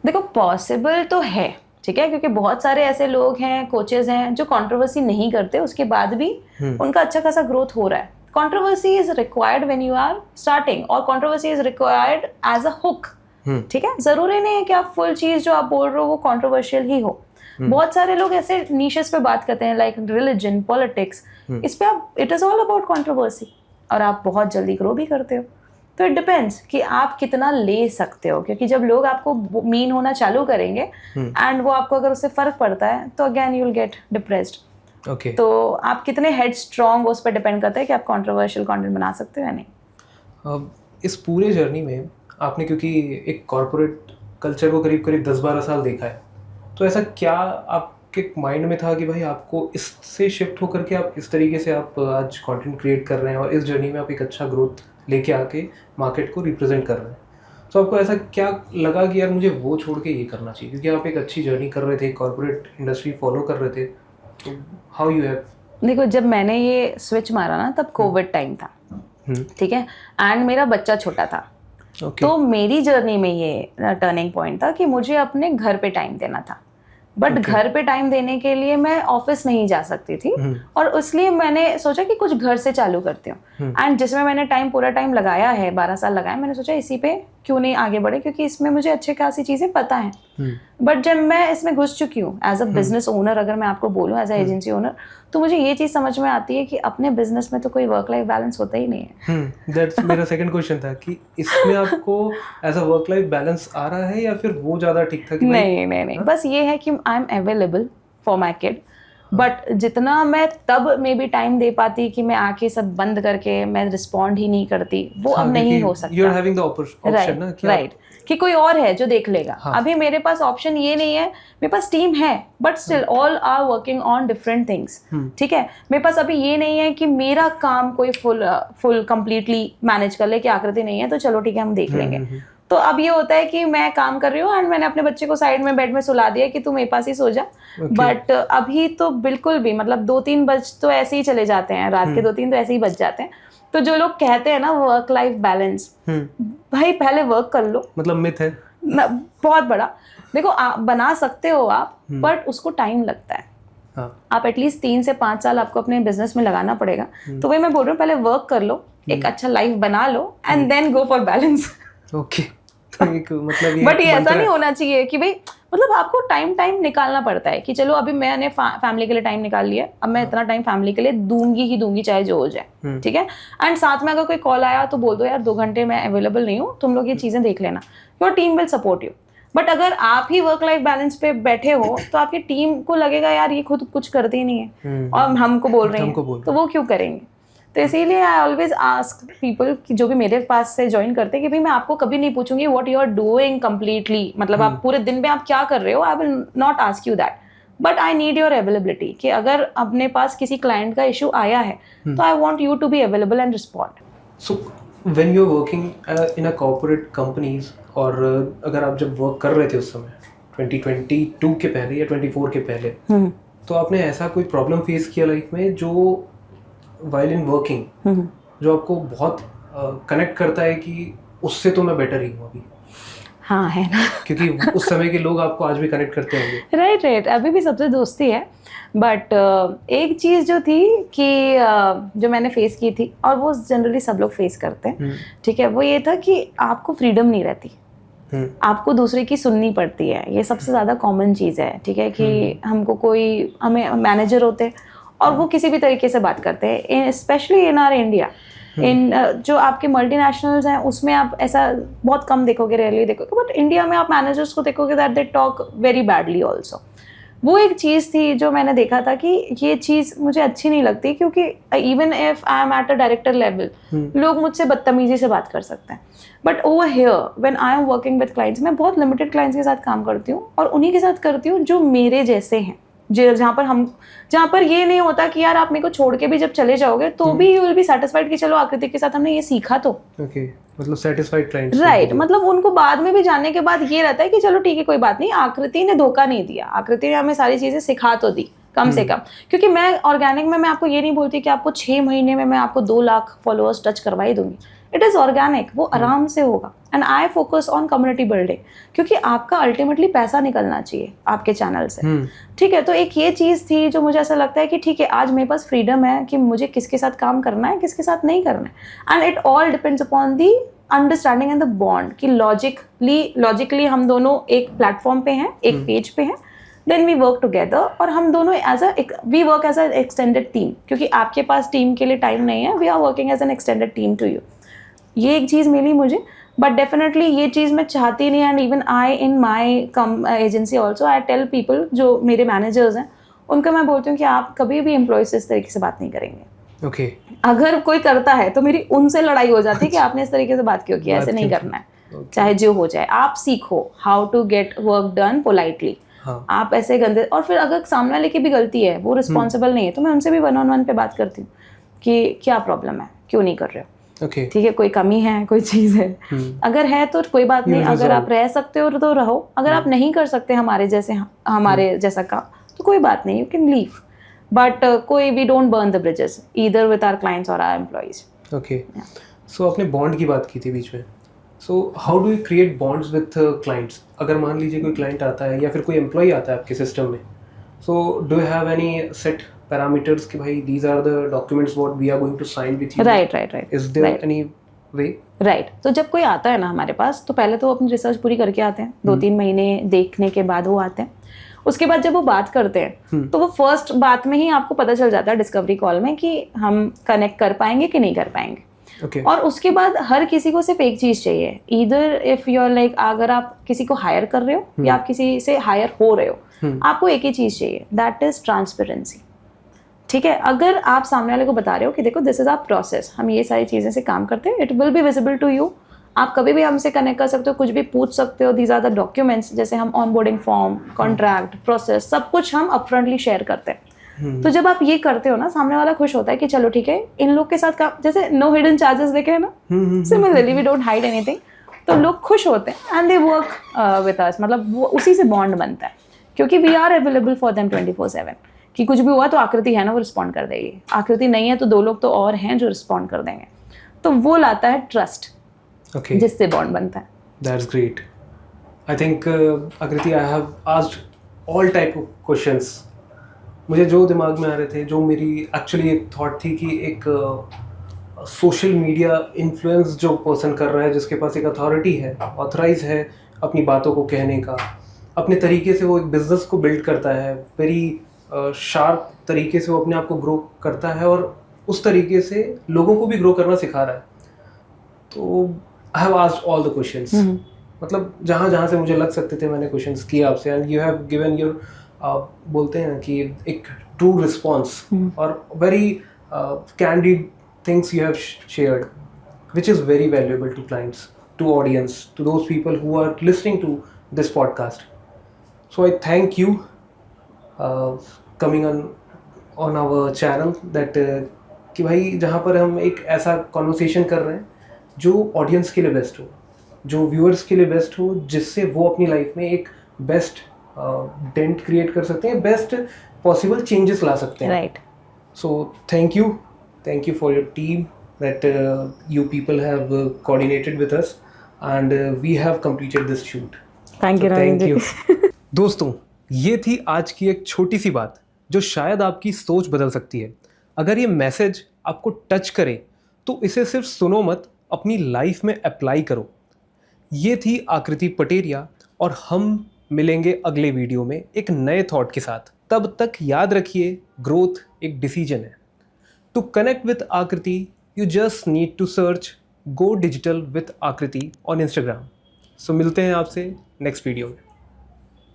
देखो, पॉसिबल तो है, ठीक है, क्योंकि बहुत सारे ऐसे लोग हैं, कोचेज हैं जो कंट्रोवर्सी नहीं करते, उसके बाद भी उनका अच्छा खासा ग्रोथ हो रहा है। Controversy is required when you are starting, और controversy is required as a hook, ठीक है। जरूरी नहीं है कि आप फुल चीज जो आप बोल रहे हो वो कंट्रोवर्शियल ही हो। बहुत सारे लोग ऐसे नीशेस पे बात करते हैं, लाइक रिलीजन, पॉलिटिक्स, इस पे आप, it is all about controversy, और आप बहुत जल्दी ग्रो भी करते हो। तो इट डिपेंड्स कि आप कितना ले सकते हो, क्योंकि जब लोग आपको मीन होना चालू करेंगे एंड वो आपको अगर उससे फर्क पड़ता है तो again you will get depressed. Okay, तो आप कितने हेड स्ट्रॉन्ग, उस पर डिपेंड करता है कि आप कंट्रोवर्शियल कंटेंट बना सकते हो या नहीं। इस पूरे जर्नी में आपने, क्योंकि एक कॉर्पोरेट कल्चर को करीब करीब 10-12 साल देखा है, तो ऐसा क्या आपके माइंड में था कि भाई आपको इससे शिफ्ट होकर के आप इस तरीके से आप आज कंटेंट क्रिएट कर रहे हैं और इस जर्नी में आप एक अच्छा ग्रोथ लेके आके मार्केट को रिप्रेजेंट कर रहे हैं, तो आपको ऐसा क्या लगा कि यार मुझे वो छोड़ के ये करना चाहिए? क्योंकि आप एक अच्छी जर्नी कर रहे थे, कॉर्पोरेट इंडस्ट्री फॉलो कर रहे थे, तो हाउ यू हैव? देखो, जब मैंने ये स्विच मारा ना, तब कोविड टाइम था, ठीक है, एंड मेरा बच्चा छोटा था। तो मेरी जर्नी में ये टर्निंग पॉइंट था कि मुझे अपने घर पे टाइम देना था, बट घर पे टाइम देने के लिए मैं ऑफिस नहीं जा सकती थी, और इसलिए मैंने सोचा कि कुछ घर से चालू करती हूँ। एंड जिसमें मैंने पूरा टाइम लगाया है, 12 साल लगाया, मैंने सोचा इसी पे क्यों नहीं आगे बढ़े, क्योंकि इसमें मुझे अच्छे खासी चीज़ें पता हैं। बट जब मैं इसमें घुस चुकी हूँ एज अ बिजनेस ओनर, अगर मैं आपको बोलूँ एज अ एजेंसी ओनर, तो मुझे ये चीज़ समझ में आती है कि अपने बिजनेस में तो कोई वर्क लाइफ बैलेंस होता ही नहीं है। दैट्स मेरा सेकंड क्वेश्चन था कि इसमें आपको as a work life balance आ रहा है या फिर वो ज़्यादा ठीक था कि नहीं, बस ये है कि I am available for my kid, but जितना मैं तब मे बी टाइम दे पाती कि मैं आके सब बंद करके मैं रिस्पॉन्ड ही नहीं करती, वो अब नहीं हो सकता। You are having the option ना, राइट, कि कोई और है जो देख लेगा। अभी मेरे पास ऑप्शन ये नहीं है, मेरे पास टीम है, but still all are working on different things, ठीक है। मेरे पास अभी ये नहीं है कि मेरा काम कोई फुल कंप्लीटली मैनेज कर ले, कि आकृति नहीं है तो चलो ठीक है हम देख लेंगे। तो अब ये होता है कि मैं काम कर रही हूँ एंड मैंने अपने बच्चे को साइड में बेड में सुला दिया कि तू मेरे पास ही सो जा। बट अभी तो बिल्कुल भी, मतलब 2-3 बज तो ऐसे ही चले जाते हैं, रात के 2-3 तो ऐसे ही बज जाते हैं। तो जो लोग कहते हैं ना वर्क लाइफ बैलेंस, भाई पहले वर्क कर लो, मतलब मिथ है बहुत बड़ा। देखो, बना सकते हो आप, बट उसको टाइम लगता है। आप एटलीस्ट 3 से 5 साल आपको अपने बिजनेस में लगाना पड़ेगा। तो वही मैं बोल रही हूँ, पहले वर्क कर लो, एक अच्छा लाइफ बना लो, and then go for balance. Okay, तो एक मतलब ये बट ये ऐसा मंत्र नहीं है। होना चाहिए कि भाई मतलब आपको टाइम निकालना पड़ता है कि चलो अभी मैंने फैमिली के लिए टाइम निकाल लिया, अब मैं इतना टाइम फैमिली के लिए दूंगी ही दूंगी चाहे जो हो जाए, ठीक है। एंड साथ में अगर कोई कॉल आया तो बोल दो यार 2 घंटे मैं अवेलेबल नहीं हूँ, तुम लोग ये चीजें देख लेना, your team will support you. But अगर आप ही वर्क लाइफ बैलेंस पे बैठे हो तो आपकी टीम को लगेगा यार ये खुद कुछ करते ही नहीं है और हमको बोल रहे हैं, तो वो क्यों करेंगे। तो इसीलिए आई ऑलवेज आस्क पीपल कि जो भी मेरे पास से ज्वाइन करते हैं कि भाई मैं आपको कभी नहीं पूछूंगी what you are doing completely, मतलब आप पूरे दिन में आप क्या कर रहे हो, I will not ask you that, but I need your availability कि अगर अपने पास किसी क्लाइंट का इशू आया है तो I want you to be available and respond. So when you are working in a corporate companies, और अगर आप जब वर्क कर रहे थे उस समय 2022 के पहले या 24 के पहले, तो आपने ऐसा कोई प्रॉब्लम फेस किया लाइफ में जो वाइल इन वर्किंग जो आपको बहुत कनेक्ट करता है कि उससे तो मैं बेटर ही हूँ अभी? हाँ है ना क्योंकि उस समय के लोग आपको आज भी कनेक्ट करते होंगे। राइट अभी भी सबसे दोस्ती है। बट एक चीज़ जो थी कि जो मैंने फेस की थी और वो जनरली सब लोग फेस करते हैं, ठीक है, वो ये था कि आपको फ्रीडम नहीं रहती, आपको दूसरे की सुननी पड़ती है। ये सबसे ज़्यादा कॉमन चीज़ है, ठीक है, कि हमको कोई हमें मैनेजर होते हैं और वो किसी भी तरीके से बात करते हैं, स्पेशली इन आर इंडिया। इन जो आपके मल्टीनेशनल्स हैं उसमें आप ऐसा बहुत कम देखोगे, रेयरली देखोगे, बट इंडिया में आप मैनेजर्स को देखोगे that they talk very badly also. वो एक चीज़ थी जो मैंने देखा था कि ये चीज़ मुझे अच्छी नहीं लगती, क्योंकि even if I am at a director level लोग मुझसे बदतमीजी से बात कर सकते हैं, but over here when I am working with clients, मैं बहुत लिमिटेड क्लाइंट्स के साथ काम करती हूँ और उन्हीं के साथ करती हूँ जो मेरे जैसे हैं, जहाँ पर ये नहीं होता कि यार आप मेरे को छोड़ के भी जब चले जाओगे तो भी यू विल बी सेटिस्फाइड कि चलो आकृति के साथ हमने ये सीखा तो ओके, मतलब सेटिस्फाइड क्लाइंट्स, राइट। मतलब उनको बाद में भी जानने के बाद ये रहता है कि चलो ठीक है कोई बात नहीं, आकृति ने धोखा नहीं दिया, आकृति ने हमें सारी चीजें सिखा तो दी कम से कम। क्योंकि मैं ऑर्गेनिक में मैं आपको ये नहीं बोलती कि आपको 6 महीने में मैं आपको 2 लाख फॉलोअर्स टच करवा ही दूंगी, इट इज़ ऑर्गेनिक, वो आराम से होगा। And I focus on community building, क्योंकि आपका अल्टीमेटली पैसा निकलना चाहिए आपके चैनल से, ठीक है। तो एक ये चीज़ थी जो मुझे ऐसा लगता है कि ठीक है आज मेरे पास फ्रीडम है कि मुझे किसके साथ काम करना है, किसके साथ नहीं करना है, and it all depends upon the understanding and the bond कि लॉजिकली हम दोनों एक प्लेटफॉर्म पे हैं, एक पेज पे हैं, देन वी वर्क टुगेदर, और हम दोनों we work as a extended team, क्योंकि आपके पास टीम के लिए टाइम नहीं है, we are working as an extended team to you. ये एक चीज़ मिली मुझे, बट डेफिनेटली ये चीज़ मैं चाहती नहीं। And even I in my agency also I tell people, जो मेरे मैनेजर्स हैं उनको मैं बोलती हूँ कि आप कभी भी एम्प्लॉय से इस तरीके से बात नहीं करेंगे। ओके। अगर कोई करता है तो मेरी उनसे लड़ाई हो जाती है कि आपने इस तरीके से बात क्यों किया, ऐसे नहीं करना है, चाहे जो हो जाए। आप सीखो how to get work done politely. आप ऐसे गंदे, और फिर अगर सामने वाले की भी गलती है, वो रिस्पॉन्सिबल नहीं है, तो मैं उनसे भी 1-on-1 पे बात करती हूँ कि क्या प्रॉब्लम है, क्यों नहीं कर रहे हो, ठीक है, कोई कमी है, कोई चीज़ है, अगर है तो कोई बात नहीं, अगर आप रह सकते हो तो रहो, अगर आप नहीं कर सकते हमारे जैसा काम तो कोई बात नहीं, यू कैन लीव, बट कोई we don't burn the bridges either with our clients और आवर एम्प्लॉइज। ओके, सो आपने बॉन्ड की बात की थी बीच में, so how do you create bonds with clients? अगर मान लीजिए कोई क्लाइंट आता है या फिर कोई एम्प्लॉय आता है आपके सिस्टम में, so do you have any set parameters कि भाई these are the documents what we are going to sign with you? Right Is there any way? Right. तो जब कोई आता है ना हमारे पास, तो पहले तो अपनी रिसर्च पूरी करके आते हैं, 2-3 महीने देखने के बाद वो आते हैं। उसके बाद जब वो बात करते हैं तो वो फर्स्ट बात में ही आपको पता चल जाता है डिस्कवरी कॉल में कि हम कनेक्ट कर पाएंगे कि नहीं कर पाएंगे। Okay. और उसके बाद हर किसी को सिर्फ एक चीज़ चाहिए, either if you are like, अगर आप किसी को हायर कर रहे हो या आप किसी से हायर हो रहे हो, आपको एक ही चीज़ चाहिए, दैट इज ट्रांसपेरेंसी, ठीक है। अगर आप सामने वाले को बता रहे हो कि देखो दिस इज आवर प्रोसेस, हम ये सारी चीज़ें से काम करते हैं, it will be visible to you, आप कभी भी हमसे कनेक्ट कर सकते हो, कुछ भी पूछ सकते हो, दीज आर द डॉक्यूमेंट्स, जैसे हम ऑनबोर्डिंग फॉर्म, कॉन्ट्रैक्ट, प्रोसेस, सब कुछ हम अपफ्रंटली शेयर करते हैं। तो जब आप ये करते हो ना, सामने वाला खुश होता है कि चलो ठीक है, इन लोग के साथ काम, जैसे नो हिडन चार्जेस देखे हैं ना, similarly we don't hide anything, तो लोग खुश होते हैं and they work with us, मतलब वो उसी से बॉन्ड बनता है, क्योंकि we are available for them 24/7, कि कुछ भी हुआ तो आकृति है ना, वो रिस्पॉन्ड कर देगी, आकृति नहीं है तो 2 लोग तो और हैं जो रिस्पॉन्ड कर देंगे, तो वो लाता है ट्रस्ट, जिससे बॉन्ड बनता है। That's great. I think Akriti, I have asked all type of questions. मुझे जो दिमाग में आ रहे थे, जो मेरी एक्चुअली एक थॉट थी कि एक सोशल मीडिया इन्फ्लुएंस जो पर्सन कर रहा है, जिसके पास एक अथॉरिटी है, ऑथराइज है अपनी बातों को कहने का, अपने तरीके से वो एक बिज़नेस को बिल्ड करता है, वेरी शार्प तरीके से वो अपने आप को ग्रो करता है और उस तरीके से लोगों को भी ग्रो करना सिखा रहा है। तो I have asked all the questions, मतलब जहाँ जहाँ से मुझे लग सकते थे मैंने क्वेश्चंस किए आपसे, and you have given your बोलते हैं कि एक ट्रू रिस्पॉन्स और very candid things you have shared, which is very valuable to clients, to audience, to those people who are listening to this podcast. So I thank you coming on our channel, that कि भाई जहाँ पर हम एक ऐसा कॉन्वर्सेशन कर रहे हैं जो ऑडियंस के लिए बेस्ट हो, जो व्यूअर्स के लिए बेस्ट हो, जिससे वो अपनी लाइफ में एक बेस्ट डेंट क्रिएट कर सकते हैं, बेस्ट पॉसिबल चेंजेस ला सकते हैं। Right. So thank you for your team that you people have coordinated with us, and we have completed this shoot. Thank you So thank Ravindra you. दोस्तों, ये थी आज की एक छोटी सी बात जो शायद आपकी सोच बदल सकती है। अगर ये मैसेज आपको टच करे तो इसे सिर्फ सुनो मत, अपनी लाइफ में अप्लाई करो। ये थी आकृति पटेरिया और हम मिलेंगे अगले वीडियो में एक नए थॉट के साथ। तब तक याद रखिए, ग्रोथ एक डिसीजन है। To connect with Aakriti you just need to search go digital with Aakriti on Instagram. So मिलते हैं आपसे नेक्स्ट वीडियो में।